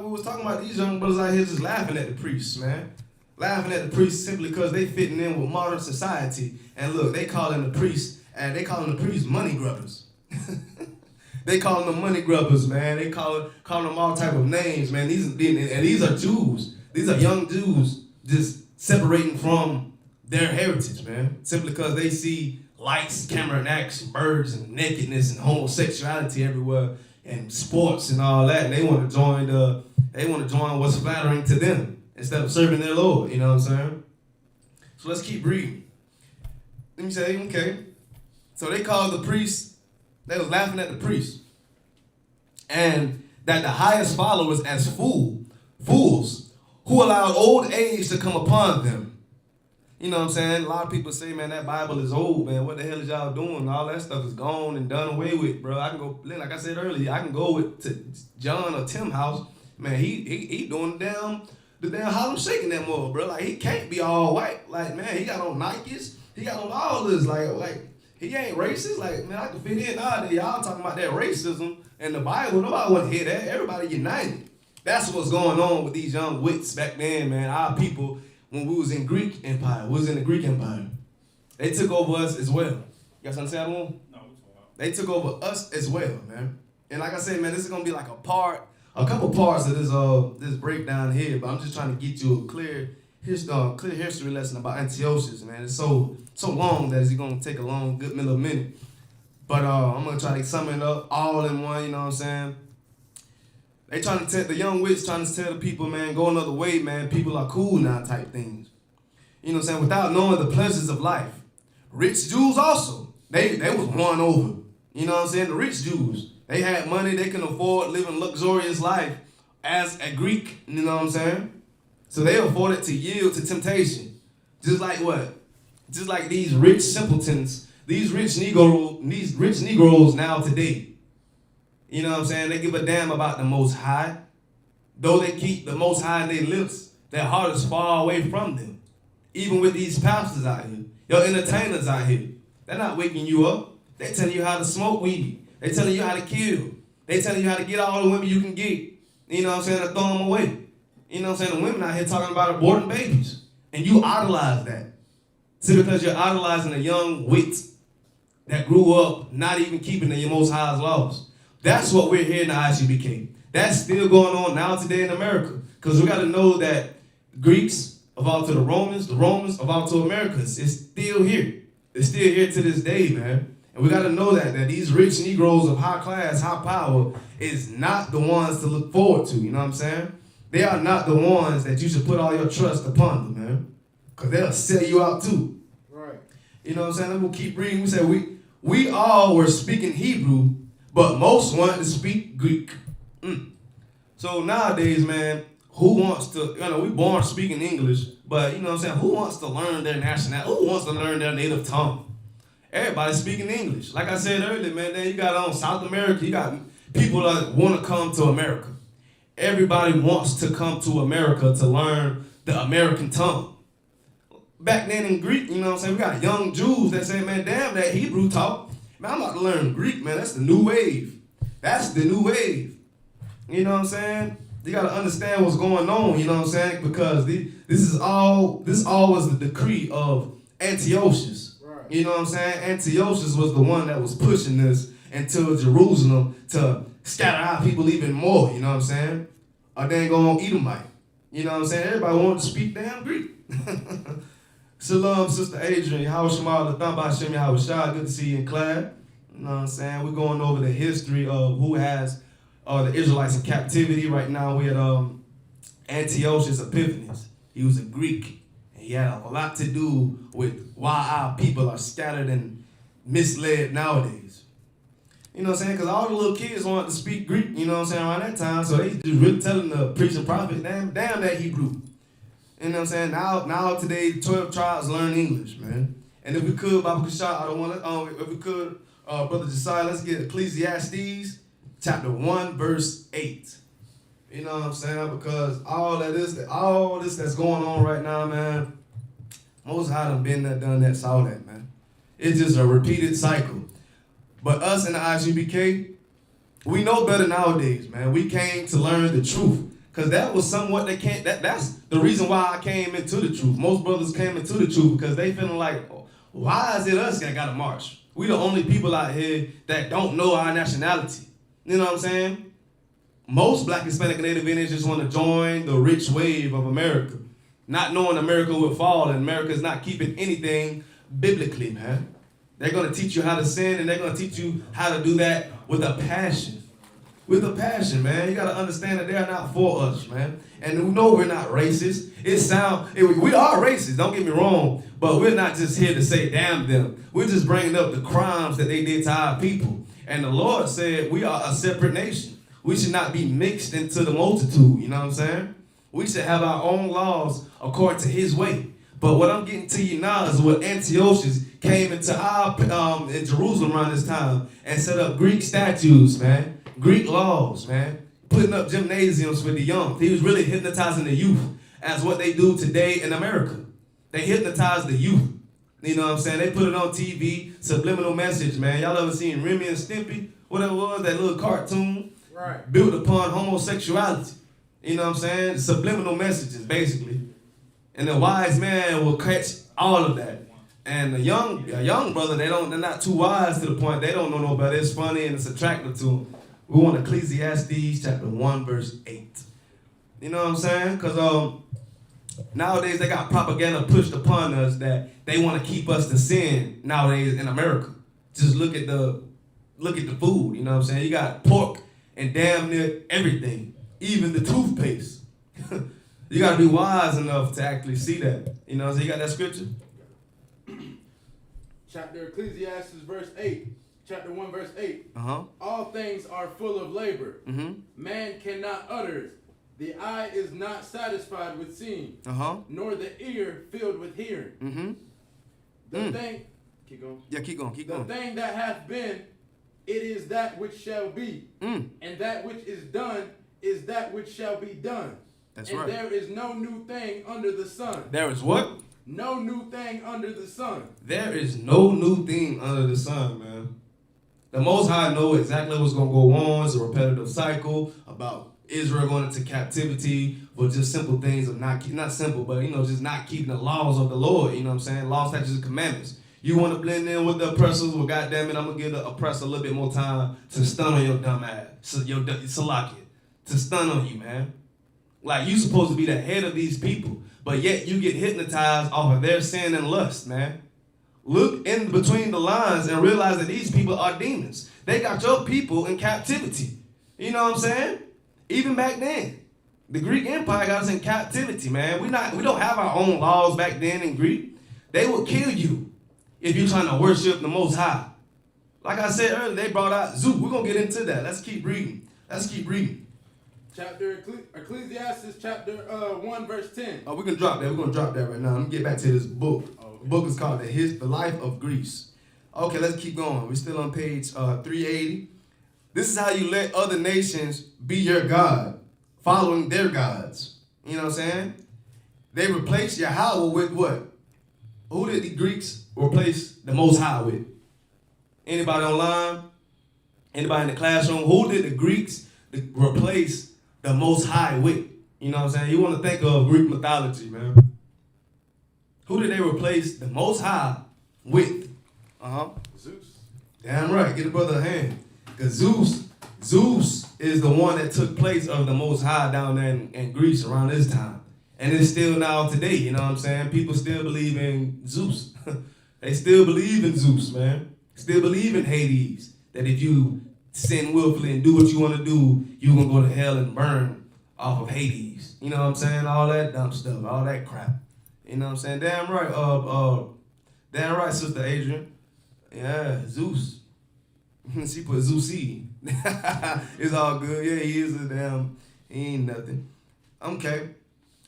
Speaker 2: was talking about, these young brothers out here just laughing at the priests, man. Laughing at the priests simply because they fitting in with modern society. And look, they calling the priests money grubbers. They calling them money grubbers, man. They calling them all type of names, man. These are Jews. These are young Jews just separating from their heritage, man. Simply because they see lights, camera, and action, birds, and nakedness, and homosexuality everywhere, and sports and all that. And they want to join what's flattering to them instead of serving their Lord. You know what I'm saying? So let's keep reading. Let me say, okay. So they called the priests, they was laughing at the priests. And that the highest followers as fools, who allowed old age to come upon them. You know what I'm saying? A lot of people say, man, that Bible is old, man. What the hell is y'all doing? All that stuff is gone and done away with, bro. I can go, like I said earlier, I can go to John or Tim house. Man, he doing the damn Harlem shaking that mother, bro. Like, he can't be all white. Like, man, he got on Nikes. He got on all this. Like he ain't racist. Like, man, I can fit in nowadays. Y'all talking about that racism and the Bible. Nobody want to hear that. Everybody united. That's what's going on with these young wits back then, man. Our people, when we was in Greek Empire, we was in the Greek Empire. They took over us as well. You guys understand what I'm saying?
Speaker 3: No, it's all right.
Speaker 2: They took over us as well, man. And like I said, man, this is gonna be like a couple parts of this breakdown here, but I'm just trying to get you a clear history lesson about Antiochus, man. It's so long that it's gonna take a good little minute. But I'm gonna try to sum it up all in one, you know what I'm saying? They trying to tell the young witch trying to tell the people, man, go another way, man. People are cool now type things. You know what I'm saying? Without knowing the pleasures of life. Rich Jews also, they was won over. You know what I'm saying? The rich Jews, they had money, they can afford living luxurious life as a Greek, you know what I'm saying? So they afforded to yield to temptation. Just like what? Just like these rich simpletons, these rich Negroes now today. You know what I'm saying? They give a damn about the Most High. Though they keep the Most High in their lips, their heart is far away from them. Even with these pastors out here, your entertainers out here, they're not waking you up. They're telling you how to smoke weed. They're telling you how to kill. They're telling you how to get all the women you can get. You know what I'm saying? To throw them away. You know what I'm saying? The women out here talking about aborting babies. And you idolize that. See, because you're idolizing a young wit that grew up not even keeping the Most High's laws. That's what we're hearing in the ISUPK. That's still going on now today in America. Because we got to know that Greeks evolved to the Romans evolved to Americans. It's still here. It's still here to this day, man. And we got to know that these rich Negroes of high class, high power, is not the ones to look forward to. You know what I'm saying? They are not the ones that you should put all your trust upon them, man. Because they'll sell you out too.
Speaker 5: Right.
Speaker 2: You know what I'm saying? Then we'll keep reading. We said we all were speaking Hebrew, but most wanted to speak Greek. So nowadays, man, who wants to, we born speaking English, but you know what I'm saying, who wants to learn their nationality? Who wants to learn their native tongue? Everybody's speaking English. Like I said earlier, man, then you got South America, you got people that want to come to America. Everybody wants to come to America to learn the American tongue. Back then in Greek, you know what I'm saying, we got young Jews that say, man, damn that Hebrew talk. Man, I'm about to learn Greek, man. That's the new wave. That's the new wave. You know what I'm saying? You got to understand what's going on, you know what I'm saying? Because this all was the decree of Antiochus.
Speaker 5: Right.
Speaker 2: You know what I'm saying? Antiochus was the one that was pushing this into Jerusalem to scatter out people even more, you know what I'm saying? A dang on Edomite. You know what I'm saying? Everybody wanted to speak damn Greek. Shalom, Sister Adrian. Yahweh Shema, Latham B'Hashem, Yahweh Shah. Good to see you in class. You know what I'm saying? We're going over the history of who has the Israelites in captivity. Right now we're at Antiochus Epiphanes. He was a Greek. And he had a lot to do with why our people are scattered and misled nowadays. You know what I'm saying? Because all the little kids wanted to speak Greek, you know what I'm saying, around that time. So they just really telling the preacher prophet, damn that Hebrew. You know what I'm saying? Now today, 12 tribes learn English, man. And if we could, Baba Kashah, I don't want to, if we could, Brother Josiah, let's get Ecclesiastes chapter 1, verse 8. You know what I'm saying? Because all this that's going on right now, man, Most High done been there, done that, saw that, man. It's just a repeated cycle. But us in the ISUPK, we know better nowadays, man. We came to learn the truth. Because that was somewhat they can't, that's the reason why I came into the truth. Most brothers came into the truth because they feeling like, why is it us that got to march? We the only people out here that don't know our nationality. You know what I'm saying? Most Black, Hispanic, and Native Indians just want to join the rich wave of America. Not knowing America would fall and America's not keeping anything biblically, man. They're going to teach you how to sin and they're going to teach you how to do that with a passion. With a passion, man. You got to understand that they're not for us, man. And we know we're not racist. We are racist, don't get me wrong, but we're not just here to say damn them. We're just bringing up the crimes that they did to our people. And the Lord said we are a separate nation. We should not be mixed into the multitude, you know what I'm saying? We should have our own laws according to his way. But what I'm getting to you now is what Antiochus came into our in Jerusalem around this time and set up Greek statues, man, Greek laws, man, putting up gymnasiums for the young. He was really hypnotizing the youth as what they do today in America. They hypnotize the youth. You know what I'm saying? They put it on TV, subliminal message, man. Y'all ever seen Remy and Stimpy? Whatever it was, that little cartoon
Speaker 5: Right.
Speaker 2: built upon homosexuality. You know what I'm saying? Subliminal messages, basically. And the wise man will catch all of that. And a young brother, they're not too wise to the point they don't know no better. It's funny and it's attractive to them. We want Ecclesiastes chapter 1, verse 8. You know what I'm saying? Because nowadays they got propaganda pushed upon us that they want to keep us to sin nowadays in America. Just look at the food, you know what I'm saying? You got pork and damn near everything, even the toothpaste. You got to be wise enough to actually see that. You know, so you got that scripture?
Speaker 4: Chapter Ecclesiastes, verse 8. Chapter 1, verse 8.
Speaker 2: Uh-huh.
Speaker 4: All things are full of labor.
Speaker 2: Mm-hmm.
Speaker 4: Man cannot utter it. The eye is not satisfied with seeing,
Speaker 2: Uh-huh.
Speaker 4: nor the ear filled with hearing.
Speaker 2: Mm-hmm.
Speaker 4: The thing, keep going.
Speaker 2: Yeah, keep going.
Speaker 4: The thing that hath been, it is that which shall be. And that which is done is that which shall be done.
Speaker 2: That's
Speaker 4: and
Speaker 2: right.
Speaker 4: there is no new thing under the sun.
Speaker 2: There is what?
Speaker 4: No new thing under the sun.
Speaker 2: There is no new thing under the sun, man. The Most High know exactly what's going to go on. It's a repetitive cycle about Israel going into captivity for just simple things of not simple, but, just not keeping the laws of the Lord, you know what I'm saying? Laws, statutes, and commandments. You want to blend in with the oppressors? Well, goddamn it, I'm going to give the oppressor a little bit more time to stun on your dumb ass, your salakia, to stun on you, man. Like, you supposed to be the head of these people, but yet you get hypnotized off of their sin and lust, man. Look in between the lines and realize that these people are demons. They got your people in captivity. You know what I'm saying? Even back then, the Greek Empire got us in captivity, man. We don't have our own laws back then in Greek. They would kill you if you're trying to worship the Most High. Like I said earlier, they brought out Zeus. We're going to get into that. Let's keep reading.
Speaker 4: Chapter Ecclesiastes chapter 1 verse 10.
Speaker 2: Oh, we're going to drop that. We're going to drop that right now. Let me get back to this book. The book is called The Life of Greece. Okay, let's keep going. We're still on page 380. This is how you let other nations be your God, following their gods. You know what I'm saying? They replaced Yahweh with what? Who did the Greeks replace the Most High with? Anybody online? Anybody in the classroom? Who did the Greeks replace the Most High with? You know what I'm saying? You want to think of Greek mythology, man. Who did they replace the Most High with?
Speaker 4: Zeus.
Speaker 2: Damn right. Get a brother a hand. Because Zeus is the one that took place of the Most High down there in Greece around this time. And it's still now today, you know what I'm saying? People still believe in Zeus. They still believe in Zeus, man. Still believe in Hades. That if you sin willfully and do what you want to do, you're going to go to hell and burn off of Hades. You know what I'm saying? All that dumb stuff, all that crap. You know what I'm saying? Damn right, Sister Adrian. Yeah, Zeus. She put Zeusy. It's all good. Yeah, he is he ain't nothing. Okay.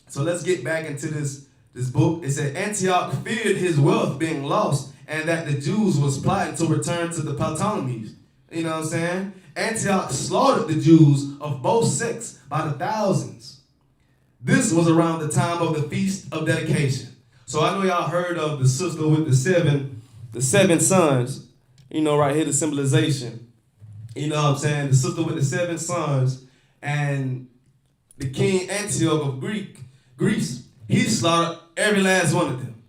Speaker 2: So let's get back into this book. It said Antioch feared his wealth being lost and that the Jews was plotting to return to the Ptolemies. You know what I'm saying? Antioch slaughtered the Jews of both sects by the thousands. This was around the time of the Feast of Dedication. So I know y'all heard of the sister with the seven sons. You know, right here, the symbolization. You know what I'm saying? The sister with the 7 sons and the king Antioch of Greece, he slaughtered every last one of them.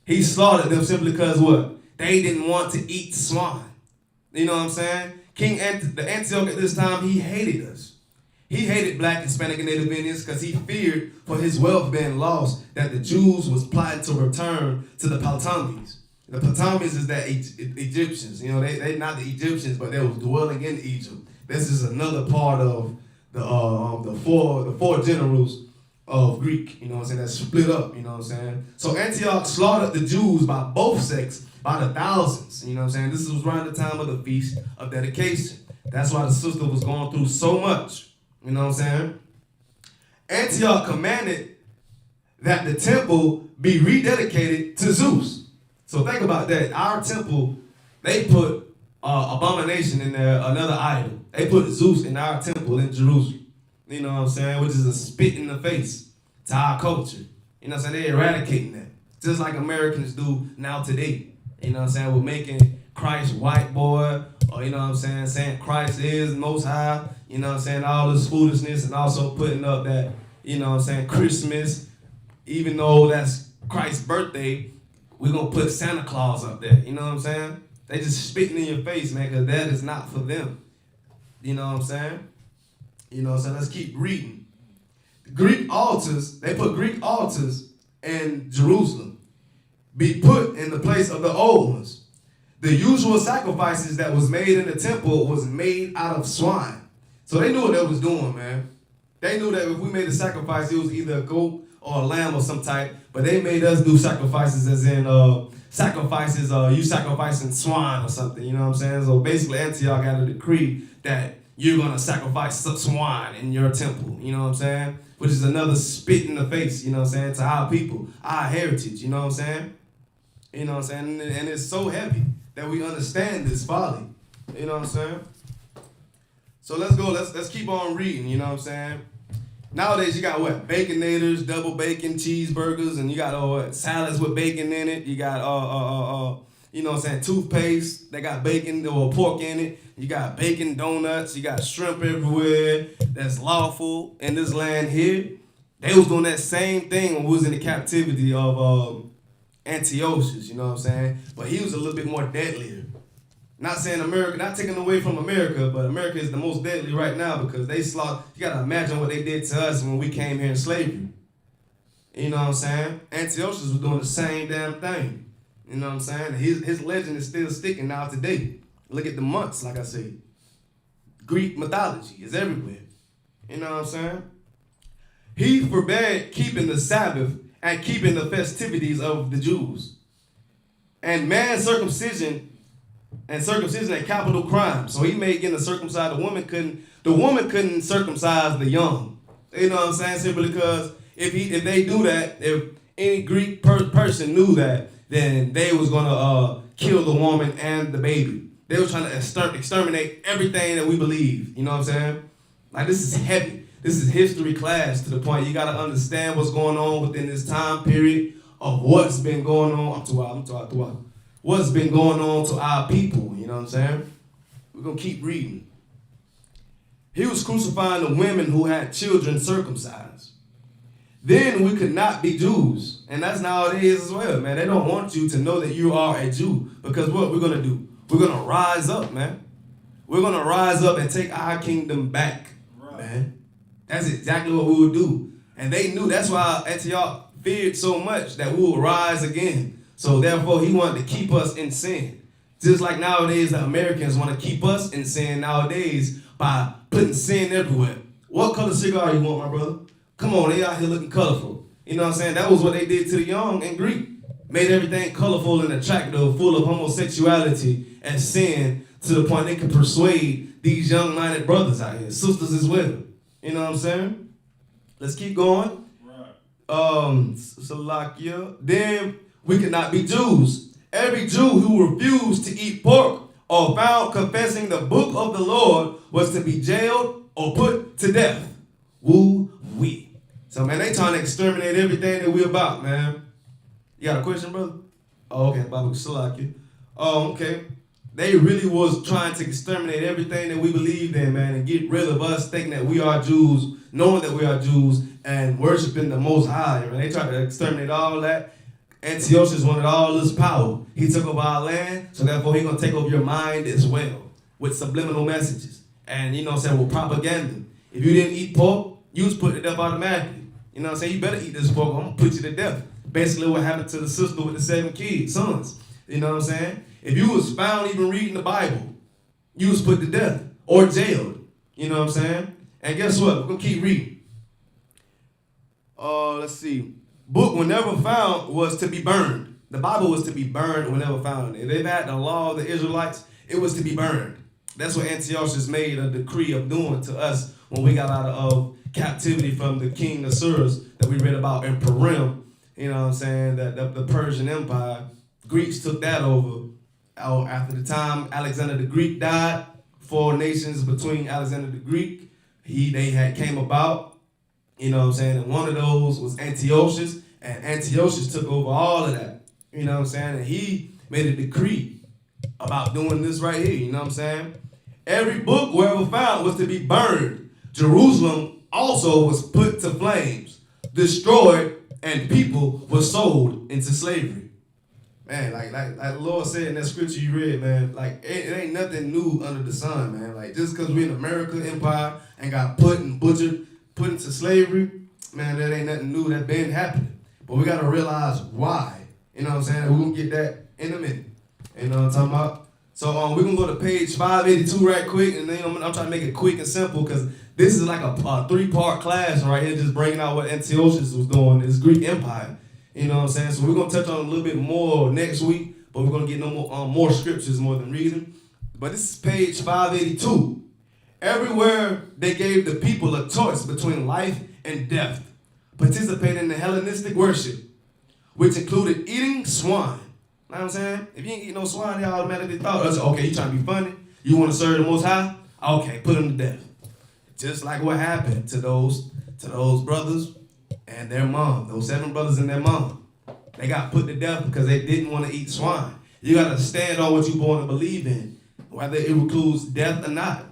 Speaker 2: He slaughtered them simply because what? They didn't want to eat swine. You know what I'm saying? The Antioch at this time, he hated us. He hated black, Hispanic, and Native Indians because he feared for his wealth being lost that the Jews was plotting to return to the Ptolemies. The Ptolemies is that Egyptians. You know, they not the Egyptians, but they was dwelling in Egypt. This is another part of the four generals of Greek. You know what I'm saying? That split up. You know what I'm saying? So Antioch slaughtered the Jews by both sects by the thousands. You know what I'm saying? This was around the time of the Feast of Dedication. That's why the sister was going through so much. You know what I'm saying? Antioch commanded that the temple be rededicated to Zeus. So think about that. Our temple, they put abomination in there, another idol. They put Zeus in our temple in Jerusalem. You know what I'm saying? Which is a spit in the face to our culture. You know what I'm saying? They're eradicating that. Just like Americans do now today. You know what I'm saying? We're making Christ white boy, or you know what I'm saying Christ is most high. You know what I'm saying? All this foolishness, and also putting up that, you know what I'm saying, Christmas, even though that's Christ's birthday, we're going to put Santa Claus up there. You know what I'm saying? They just spitting in your face, man, because that is not for them. You know what I'm saying? You know what I'm saying? Let's keep reading. The Greek altars, they put Greek altars in Jerusalem, be put in the place of the old ones. The usual sacrifices that was made in the temple was made out of swine. So they knew what they was doing, man. They knew that if we made a sacrifice, it was either a goat or a lamb or some type, but they made us do sacrifices as in you sacrificing swine or something, you know what I'm saying? So basically Antioch got a decree that you're going to sacrifice swine in your temple, you know what I'm saying? Which is another spit in the face, you know what I'm saying, to our people, our heritage, you know what I'm saying? You know what I'm saying? And it's so heavy that we understand this folly, you know what I'm saying? So let's go, let's keep on reading, you know what I'm saying? Nowadays, you got what? Baconators, double bacon, cheeseburgers, and you got salads with bacon in it. You got, you know what I'm saying, toothpaste. They got bacon or pork in it. You got bacon donuts. You got shrimp everywhere. That's lawful in this land here. They was doing that same thing when we was in the captivity of Antiochus, you know what I'm saying? But he was a little bit more deadlier. Not saying America, not taking away from America, but America is the most deadly right now because they slaughter. You gotta imagine what they did to us when we came here in slavery. You know what I'm saying? Antiochus was doing the same damn thing. You know what I'm saying? His legend is still sticking now today. Look at the months, like I said. Greek mythology is everywhere. You know what I'm saying? He forbade keeping the Sabbath and keeping the festivities of the Jews. And man's circumcision a capital crime. So he made getting circumcised. The woman couldn't circumcise the young. You know what I'm saying? Simply because if they do that, if any Greek person knew that, then they was gonna kill the woman and the baby. They were trying to exterminate everything that we believe. You know what I'm saying? Like, this is heavy. This is history class to the point you gotta understand what's going on within this time period of what's been going on. I'm too wild. What's been going on to our people, you know what I'm saying? We're going to keep reading. He was crucifying the women who had children circumcised. Then we could not be Jews. And that's how it is as well, man. They don't want you to know that you are a Jew. Because what we're going to do? We're going to rise up, man. We're going to rise up and take our kingdom back, man. That's exactly what we would do. And they knew. That's why Antioch feared so much that we would rise again. So therefore, he wanted to keep us in sin. Just like nowadays, the Americans want to keep us in sin nowadays by putting sin everywhere. What color cigar you want, my brother? Come on, they out here looking colorful. You know what I'm saying? That was what they did to the young in Greek. Made everything colorful and attractive, full of homosexuality and sin, to the point they could persuade these young-minded brothers out here, sisters as well. You know what I'm saying? Let's keep going. Right. Salakia. Then we cannot be Jews. Every Jew who refused to eat pork or found confessing the book of the Lord was to be jailed or put to death. Woo-wee. So, man, they trying to exterminate everything that we about, man. You got a question, brother? Oh, okay, Baba Salakia. Oh, okay. They really was trying to exterminate everything that we believed in, man, and get rid of us thinking that we are Jews, knowing that we are Jews, and worshiping the Most High. Man. They tried to exterminate all that. Antiochus wanted all this power. He took over our land, so therefore he's going to take over your mind as well with subliminal messages. And, you know what I'm saying, with propaganda. If you didn't eat pork, you was put to death automatically. You know what I'm saying? You better eat this pork, I'm going to put you to death. Basically what happened to the sister with the 7 sons. You know what I'm saying? If you was found even reading the Bible, you was put to death or jailed. You know what I'm saying? And guess what? We're going to keep reading. Let's see. Book whenever found was to be burned. The Bible was to be burned whenever found. If they had the law of the Israelites, it was to be burned. That's what Antiochus made a decree of doing to us when we got out of captivity from the king Assurus that we read about in Purim. You know what I'm saying? The Persian Empire, Greeks took that over. After the time Alexander the Greek died, 4 nations between Alexander the Greek, they came about. You know what I'm saying? And one of those was Antiochus, and Antiochus took over all of that. You know what I'm saying? And he made a decree about doing this right here. You know what I'm saying? Every book wherever found was to be burned. Jerusalem also was put to flames, destroyed, and people were sold into slavery. Man, like the Lord said in that scripture you read, man, like it ain't nothing new under the sun, man. Like just because we're in America empire and got put and butchered, put into slavery, man, that ain't nothing new. That been happening. But we gotta realize why. You know what I'm saying? We're gonna get that in a minute. You know what I'm talking about? So we're gonna go to page 582 right quick, and then I'm trying to make it quick and simple because this is like a 3-part class right here, just bringing out what Antiochus was doing, this Greek Empire. You know what I'm saying? So we're gonna touch on a little bit more next week, but we're gonna get more scriptures more than reading. But this is page 582. Everywhere they gave the people a choice between life and death, participating in the Hellenistic worship, which included eating swine. You know what I'm saying? If you ain't eat no swine, they automatically thought, okay, you trying to be funny? You want to serve the Most High? Okay, put them to death. Just like what happened to those brothers and their mom, those 7 brothers and their mom. They got put to death because they didn't want to eat swine. You got to stand on what you're born to believe in, whether it includes death or not.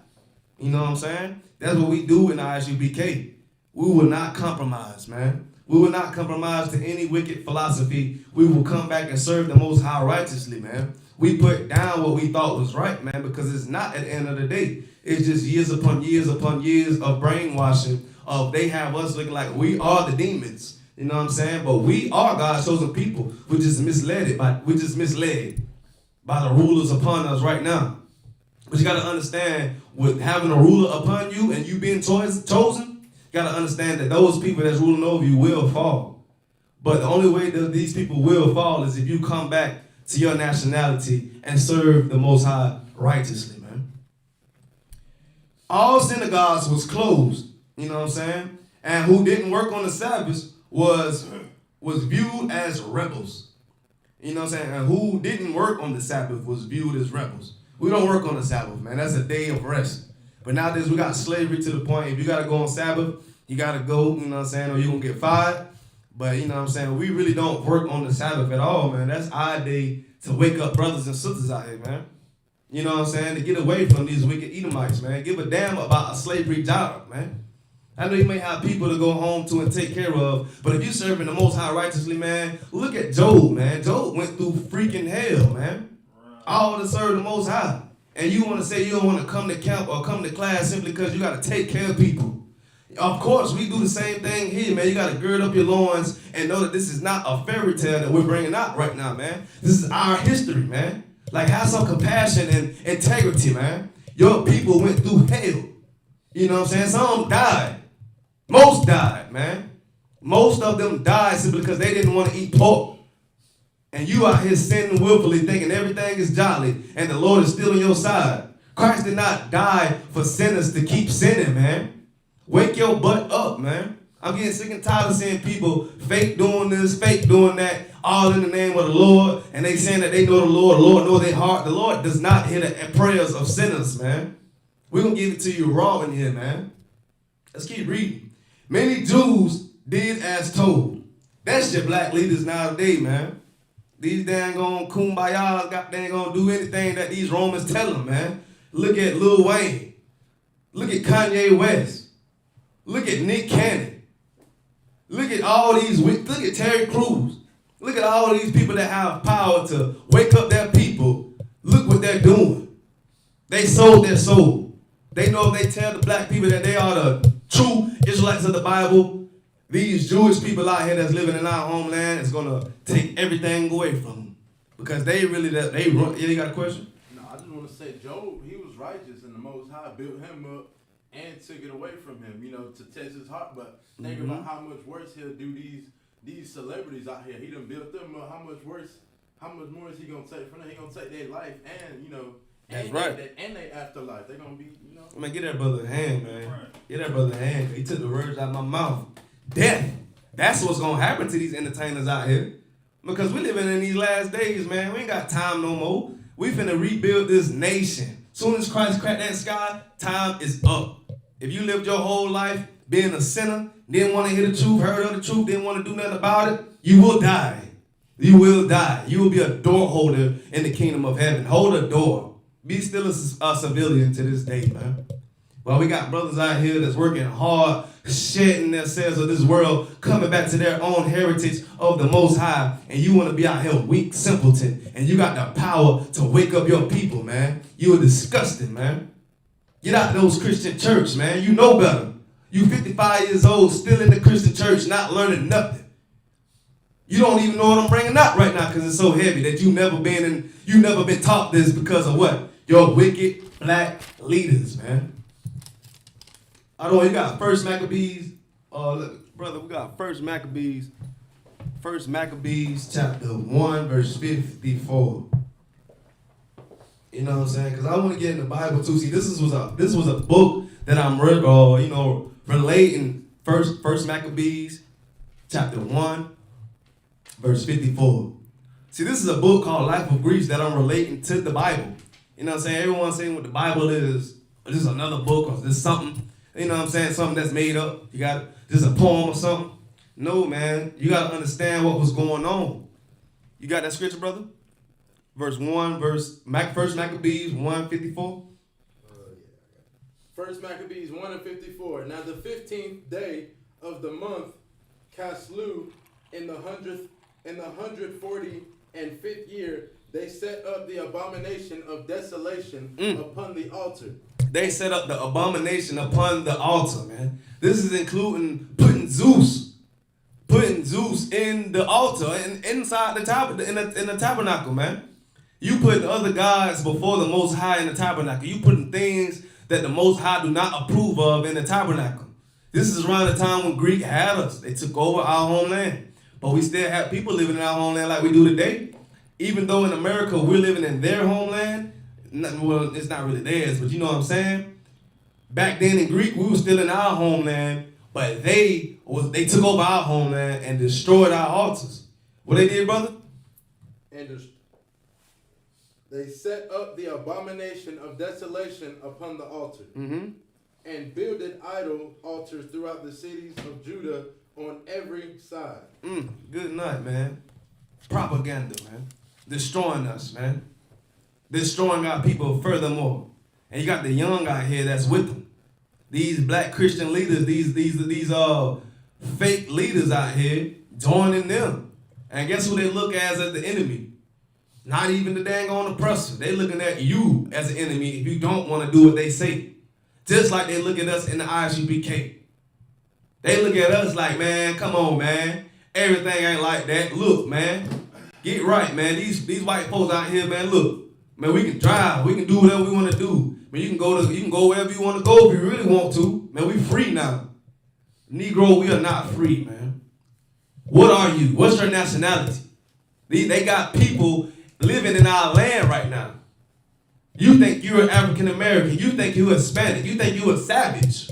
Speaker 2: You know what I'm saying? That's what we do in ISUPK. We will not compromise, man. We will not compromise to any wicked philosophy. We will come back and serve the Most High righteously, man. We put down what we thought was right, man, because it's not at the end of the day. It's just years upon years upon years of brainwashing. They have us looking like we are the demons. You know what I'm saying? But we are God's chosen people. We're just misled by the rulers upon us right now. But you got to understand, with having a ruler upon you and you being chosen, you got to understand that those people that's ruling over you will fall. But the only way that these people will fall is if you come back to your nationality and serve the Most High righteously, man. All synagogues was closed, you know what I'm saying? And who didn't work on the Sabbath was viewed as rebels. You know what I'm saying? And who didn't work on the Sabbath was viewed as rebels. We don't work on the Sabbath, man. That's a day of rest. But nowadays we got slavery to the point, if you got to go on Sabbath, you got to go, you know what I'm saying, or you're going to get fired. But, you know what I'm saying, we really don't work on the Sabbath at all, man. That's our day to wake up brothers and sisters out here, man. You know what I'm saying, to get away from these wicked Edomites, man. Give a damn about a slavery job, man. I know you may have people to go home to and take care of, but if you're serving the Most High righteously, man, look at Job, man. Job went through freaking hell, man. All to serve the Most High. And you want to say you don't want to come to camp or come to class simply because you got to take care of people. Of course, we do the same thing here, man. You got to gird up your loins and know that this is not a fairy tale that we're bringing out right now, man. This is our history, man. Like, have some compassion and integrity, man. Your people went through hell. You know what I'm saying? Some died. Most died, man. Most of them died simply because they didn't want to eat pork. And you out here sinning willfully, thinking everything is jolly, and the Lord is still on your side. Christ did not die for sinners to keep sinning, man. Wake your butt up, man. I'm getting sick and tired of seeing people fake doing this, fake doing that, all in the name of the Lord, and they saying that they know the Lord knows their heart. The Lord does not hear the prayers of sinners, man. We're going to give it to you raw in here, man. Let's keep reading. Many Jews did as told. That's your black leaders nowadays, man. These dang on kumbayas, they ain't gonna do anything that these Romans tell them, man. Look at Lil Wayne. Look at Kanye West. Look at Nick Cannon. Look at all these, look at Terry Crews. Look at all these people that have power to wake up their people. Look what they're doing. They sold their soul. They know if they tell the black people that they are the true Israelites of the Bible, these Jewish people out here that's living in our homeland is gonna take everything away from them because they really they run. Yeah, you got a question?
Speaker 4: No, I just want to say Job, he was righteous, and the Most High built him up and took it away from him, you know, to test his heart. But think about how much worse he'll do these celebrities out here. He done built them up. How much more is he gonna take from them? He gonna take their life and, you know.
Speaker 2: That's
Speaker 4: and
Speaker 2: right.
Speaker 4: And they afterlife. They're gonna be, you know.
Speaker 2: Man, get that brother a hand, man. Get that brother a hand. He took the words out of my mouth. Death. That's what's going to happen to these entertainers out here. Because we living in these last days, man. We ain't got time no more. We finna rebuild this nation. Soon as Christ cracked that sky, time is up. If you lived your whole life being a sinner, didn't want to hear the truth, heard of the truth, didn't want to do nothing about it, you will die. You will die. You will be a door holder in the kingdom of heaven. Hold a door. Be still a civilian to this day, man. Well, we got brothers out here that's working hard, shedding themselves of this world, coming back to their own heritage of the Most High, and you want to be out here weak, simpleton, and you got the power to wake up your people, man. You are disgusting, man. Get out of those Christian church, man. You know better. You 55 years old, still in the Christian church, not learning nothing. You don't even know what I'm bringing up right now because it's so heavy that you never been taught this because of what? Your wicked black leaders, man. I don't know, you got First Maccabees, brother, we got First Maccabees chapter 1, verse 54. You know what I'm saying? Because I want to get in the Bible too. See, this was a book that I'm relating First Maccabees chapter 1, verse 54. See, this is a book called Life of Greece that I'm relating to the Bible. You know what I'm saying? Everyone's saying what the Bible is. This is another book or this something. You know what I'm saying? Something that's made up. You got this is a poem or something. No, man. You got to understand what was going on. You got that scripture, brother? First Maccabees 1:54.
Speaker 4: First Maccabees 1:54. Now the 15th day of the month Caslu in the 145th year, they set up the abomination of desolation upon the altar.
Speaker 2: They set up the abomination upon the altar, man. This is including putting Zeus in the altar and inside the in the tabernacle, man. You put other gods before the Most High in the tabernacle. You putting things that the Most High do not approve of in the tabernacle. This is around the time when Greek had us. They took over our homeland. But we still have people living in our homeland like we do today. Even though in America we're living in their homeland, well, it's not really theirs, but you know what I'm saying? Back then in Greek, we were still in our homeland, but they took over our homeland and destroyed our altars. What they did, brother?
Speaker 4: And they set up the abomination of desolation upon the altar, and builded idol altars throughout the cities of Judah on every side.
Speaker 2: Good night, man. Propaganda, man. Destroying us, man. Destroying our people furthermore. And you got the young out here that's with them. These black Christian leaders, these fake leaders out here joining them. And guess who they look as the enemy? Not even the dang on oppressor. They looking at you as an enemy if you don't want to do what they say. Just like they look at us in the ISUPK. They look at us like, man, come on, man. Everything ain't like that. Look, man. Get right, man. These white folks out here, man, look. Man, we can drive. We can do whatever we want to do. Man, you can go wherever you want to go if you really want to. Man, we free now. Negro, we are not free, man. What are you? What's your nationality? They got people living in our land right now. You think you're an African American. You think you're Hispanic. You think you're a savage.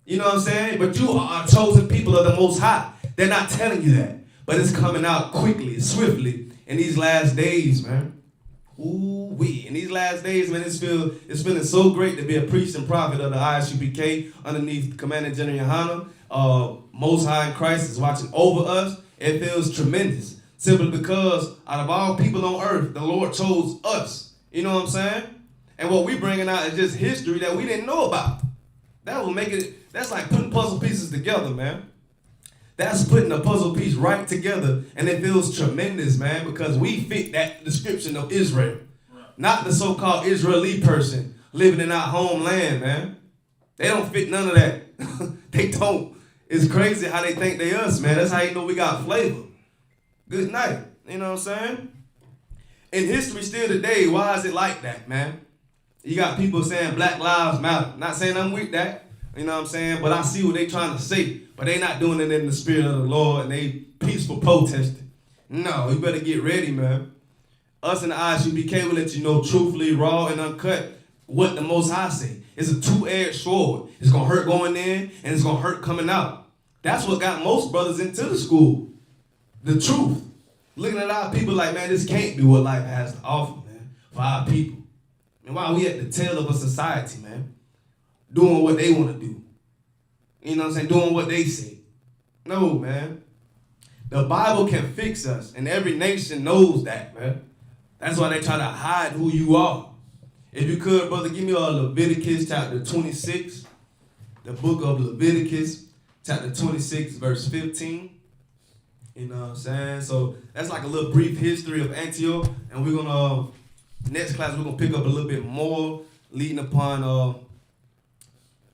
Speaker 2: You know what I'm saying? But you are a chosen people of the Most High. They're not telling you that. But it's coming out quickly, swiftly in these last days, man. Ooh-wee. In these last days, man, it's feeling so great to be a priest and prophet of the ISUPK underneath Commander General Yohana. Most High in Christ is watching over us. It feels tremendous. Simply because out of all people on earth, the Lord chose us. You know what I'm saying? And what we bringing out is just history that we didn't know about. That will make it, that's like putting puzzle pieces together, man. That's putting a puzzle piece right together, and it feels tremendous, man, because we fit that description of Israel. Right. Not the so-called Israeli person living in our homeland, man. They don't fit none of that. They don't. It's crazy how they think they us, man. That's how you know we got flavor. Good night. You know what I'm saying? In history still today, why is it like that, man? You got people saying Black Lives Matter. Not saying I'm with that. You know what I'm saying? But I see what they trying to say. But they not doing it in the spirit of the Lord, and they peaceful protesting. No, you better get ready, man. Us in the ISUPK will let you know truthfully, raw, and uncut what the Most High say. It's a two-edged sword. It's going to hurt going in, and it's going to hurt coming out. That's what got most brothers into the school. The truth. Looking at our people like, man, this can't be what life has to offer, man, for our people. And why we at the tail of a society, man, doing what they want to do. You know what I'm saying? Doing what they say. No, man. The Bible can fix us, and every nation knows that, man. That's why they try to hide who you are. If you could, brother, give me Leviticus chapter 26. The book of Leviticus, chapter 26, verse 15. You know what I'm saying? So that's like a little brief history of Antioch. And we're going to, next class, we're going to pick up a little bit more leading upon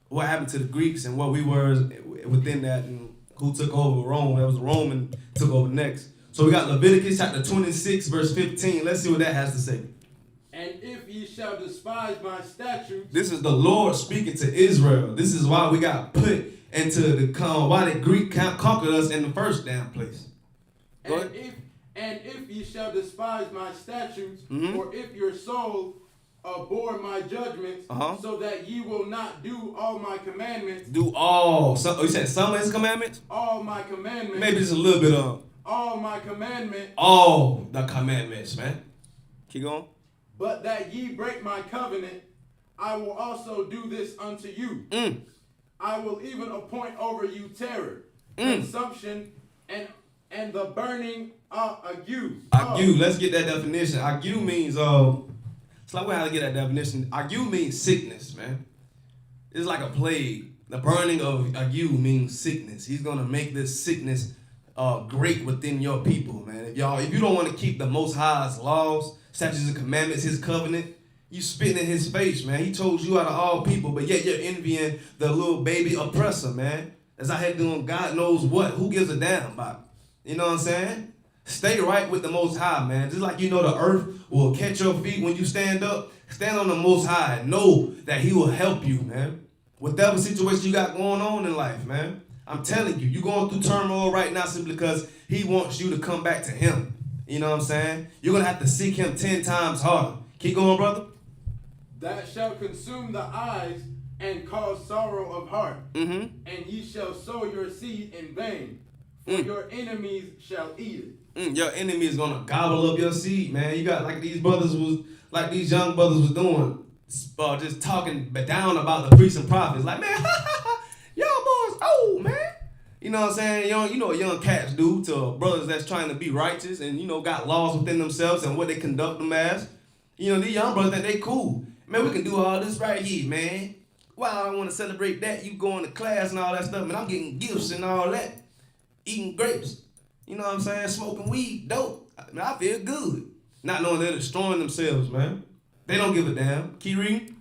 Speaker 2: what happened to the Greeks and what we were within that and who took over Rome. That was Rome and took over next. So we got Leviticus chapter 26, verse 15. Let's see what that has to say.
Speaker 4: And if ye shall despise my statutes.
Speaker 2: This is the Lord speaking to Israel. This is why we got put into the why the Greek conquered us in the first damn place.
Speaker 4: And if ye shall despise my statutes,
Speaker 2: Mm-hmm.
Speaker 4: or if your soul abhor my judgments, so that ye will not do all my commandments.
Speaker 2: Do all. So, you said some of his commandments?
Speaker 4: All my commandments.
Speaker 2: Maybe just a little bit of.
Speaker 4: All my commandments.
Speaker 2: All the commandments, man. Keep going.
Speaker 4: But that ye break my covenant, I will also do this unto you. I will even appoint over you terror, consumption, and the burning ague.
Speaker 2: Ague, let's get that definition. Ague means, it's like we have to get that definition. Ague means sickness, man. It's like a plague. The burning of ague means sickness. He's going to make this sickness great within your people, man. If you don't want to keep the Most High's laws, statutes and commandments, his covenant, you spitting in his face, man. He chose you out of all people, but yet you're envying the little baby oppressor, man. That's out here doing God knows what. Who gives a damn about it? You know what I'm saying? Stay right with the Most High, man. Just like you know the earth will catch your feet when you stand up, stand on the Most High and know that he will help you, man. Whatever situation you got going on in life, man. I'm telling you, you're going through turmoil right now simply because he wants you to come back to him. You know what I'm saying? You're going to have to seek him 10 times harder. Keep going, brother.
Speaker 4: That shall consume the eyes and cause sorrow of heart. And ye shall sow your seed in vain, for your enemies shall eat it.
Speaker 2: Your enemy is going to gobble up your seed, man. You got like these young brothers was doing, just talking down about the priests and prophets. Like, man, y'all boys old, man. You know what I'm saying? You know what young cats do to brothers that's trying to be righteous and, got laws within themselves and what they conduct them as. These young brothers think they cool. Man, we can do all this right here, man. While I want to celebrate that, you going to class and all that stuff, man, I'm getting gifts and all that. Eating grapes. You know what I'm saying? Smoking weed, dope. I feel good. Not knowing they're destroying themselves, man. They don't give a damn. Keep reading.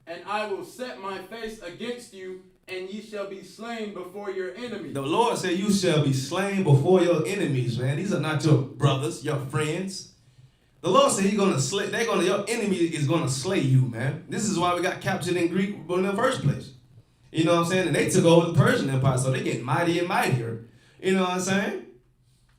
Speaker 4: And I will set my face against you, and ye shall be slain before your enemies.
Speaker 2: The Lord said you shall be slain before your enemies, man. These are not your brothers, your friends. The Lord said your enemy is gonna slay you, man. This is why we got captured in Greek in the first place. You know what I'm saying? And they took over the Persian Empire, so they get mightier and mightier. You know what I'm saying?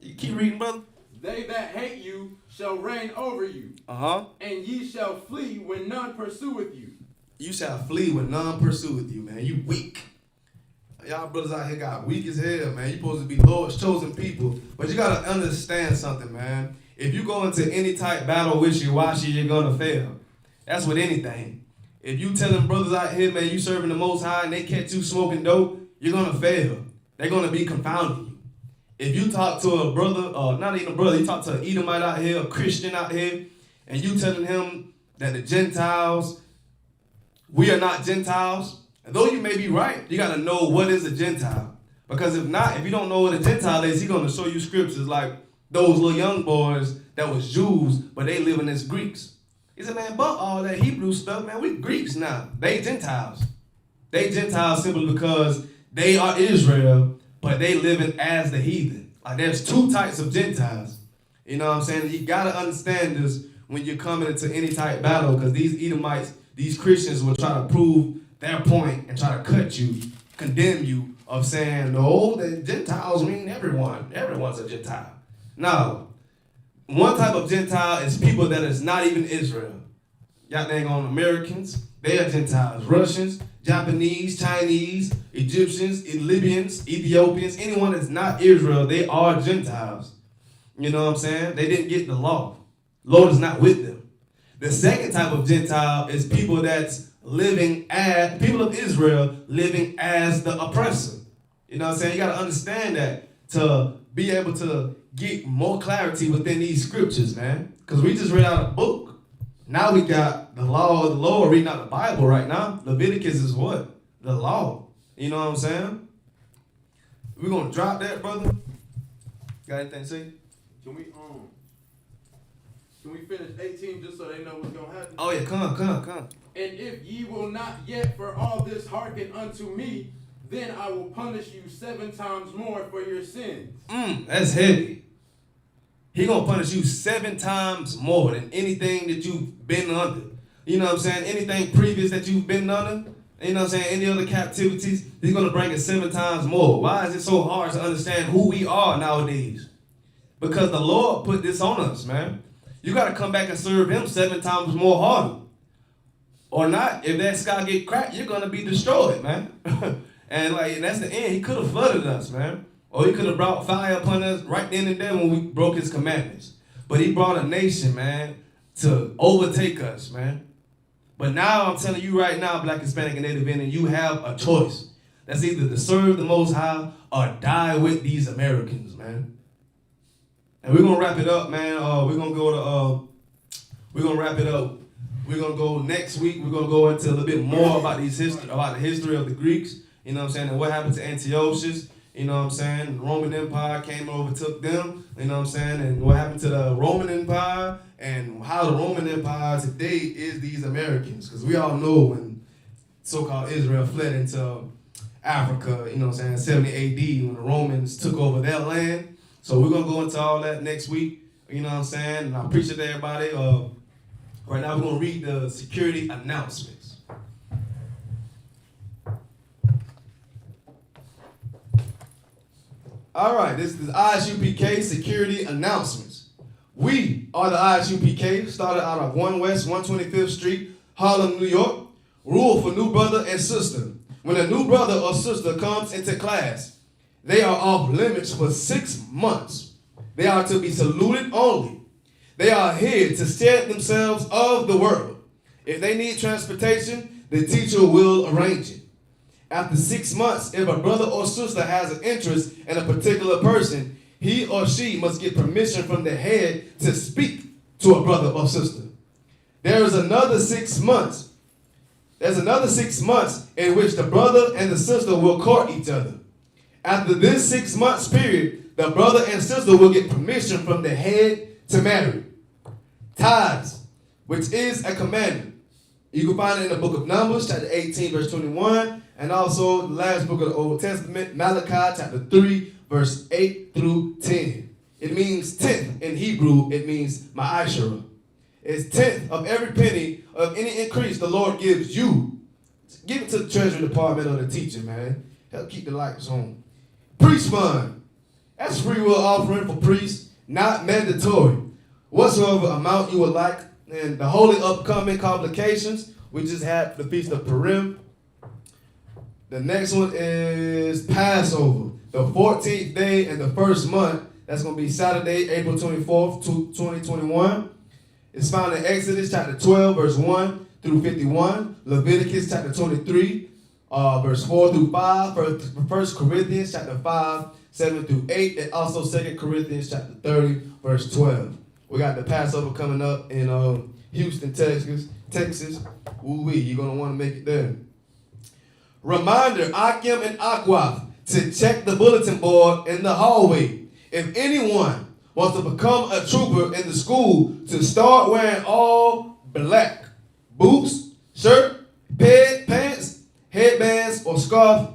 Speaker 2: You keep reading, brother.
Speaker 4: They that hate you shall reign over you. And ye shall flee when none pursueth you.
Speaker 2: You shall flee when none pursueth you, man. You weak. Y'all brothers out here got weak as hell, man. You supposed to be Lord's chosen people. But you got to understand something, man. If you go into any type battle wishy-washy, you're going to fail. That's with anything. If you telling brothers out here, man, you serving the Most High and they catch you smoking dope, you're going to fail. They're going to be confounding you. If you talk to a brother, or not even a brother, you talk to an Edomite out here, a Christian out here, and you telling him that the Gentiles, we are not Gentiles, and though you may be right, you got to know what is a Gentile. Because if not, if you don't know what a Gentile is, he's going to show you scriptures like those little young boys that was Jews, but they living as Greeks. He said, man, bump all that Hebrew stuff, man. We Greeks now. They Gentiles. They Gentiles simply because they are Israel, but they living as the heathen. Like there's two types of Gentiles. You know what I'm saying? You got to understand this when you're coming into any type battle, because these Edomites, these Christians will try to prove their point and try to cut you, condemn you of saying, no, the Gentiles mean everyone. Everyone's a Gentile. No. One type of Gentile is people that is not even Israel. Y'all dang on Americans, They are Gentiles. Russians, Japanese, Chinese, Egyptians, Libyans, Ethiopians, anyone that's not Israel, they are Gentiles. You know what I'm saying? They didn't get the law. Lord is not with them. The second type of Gentile is people that's living as, people of Israel living as the oppressor. You know what I'm saying? You got to understand that to be able to get more clarity within these scriptures, man. Because we just read out a book. Now we got the law of the Lord reading out the Bible right now. Leviticus is what? The law. You know what I'm saying? We're going to drop that, brother. Got anything to say?
Speaker 4: Can we finish 18 just so they know what's going to happen?
Speaker 2: Oh, yeah, come.
Speaker 4: And if ye will not yet for all this hearken unto me, then I will punish you 7 times more for your sins.
Speaker 2: That's heavy. He gonna punish you 7 times more than anything that you've been under. You know what I'm saying? Anything previous that you've been under, you know what I'm saying? Any other captivities, he's gonna bring it 7 times more. Why is it so hard to understand who we are nowadays? Because the Lord put this on us, man. You gotta come back and serve him 7 times more harder. Or not, if that sky get cracked, you're gonna be destroyed, man. And that's the end. He could have flooded us, man. Or he could have brought fire upon us right then and there when we broke his commandments. But he brought a nation, man, to overtake us, man. But now I'm telling you right now, Black, Hispanic, and Native Indian, you have a choice. That's either to serve the Most High or die with these Americans, man. And we're gonna wrap it up, man. We're gonna wrap it up. We're gonna go next week. We're gonna go into a little bit more about the history of the Greeks. You know what I'm saying? And what happened to Antiochus. You know what I'm saying? The Roman Empire came and overtook them. You know what I'm saying? And what happened to the Roman Empire and how the Roman Empire today is these Americans. Because we all know when so-called Israel fled into Africa, you know what I'm saying, 70 AD when the Romans took over their land. So we're going to go into all that next week. You know what I'm saying? And I appreciate everybody. Right now we're going to read the security announcements. All right, this is ISUPK security announcements. We are the ISUPK, started out of 1 West 125th Street, Harlem, New York. Rule for new brother and sister. When a new brother or sister comes into class, they are off limits for 6 months. They are to be saluted only. They are here to shed themselves of the world. If they need transportation, the teacher will arrange it. After 6 months, if a brother or sister has an interest in a particular person, he or she must get permission from the head to speak to a brother or sister. There's another 6 months in which the brother and the sister will court each other. After this 6 months period, the brother and sister will get permission from the head to marry. Tithes, which is a commandment. You can find it in the book of Numbers, chapter 18, verse 21, and also the last book of the Old Testament, Malachi, chapter 3, verse 8 through 10. It means tenth in Hebrew. It means ma'ashara. It's tenth of every penny of any increase the Lord gives you. Give it to the treasury department or the teacher, man. Help keep the lights on. Priest fund. That's free will offering for priests, not mandatory. Whatsoever amount you would like. And the holy upcoming complications, we just had the Feast of Purim. The next one is Passover. The 14th day in the first month. That's going to be Saturday, April 24th, 2021. It's found in Exodus chapter 12, verse 1 through 51. Leviticus chapter 23, verse 4 through 5. 1 Corinthians chapter 5, 7 through 8. And also 2 Corinthians chapter 30, verse 12. We got the Passover coming up in Houston, Texas. Ooh-wee, you're going to want to make it there. Reminder, Akim and Akwaf, to check the bulletin board in the hallway. If anyone wants to become a trooper in the school, to start wearing all black. Boots, shirt, pants, headbands, or scarf.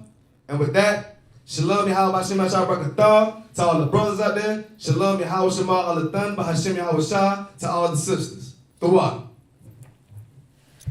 Speaker 2: And with that, Shalom Yahweh B'Hashem Yahshua B'Rakatah. To all the brothers out there, Shalom Yahweh Shema Alathan B'Hashem Yahweh Shah. To all the sisters. The what?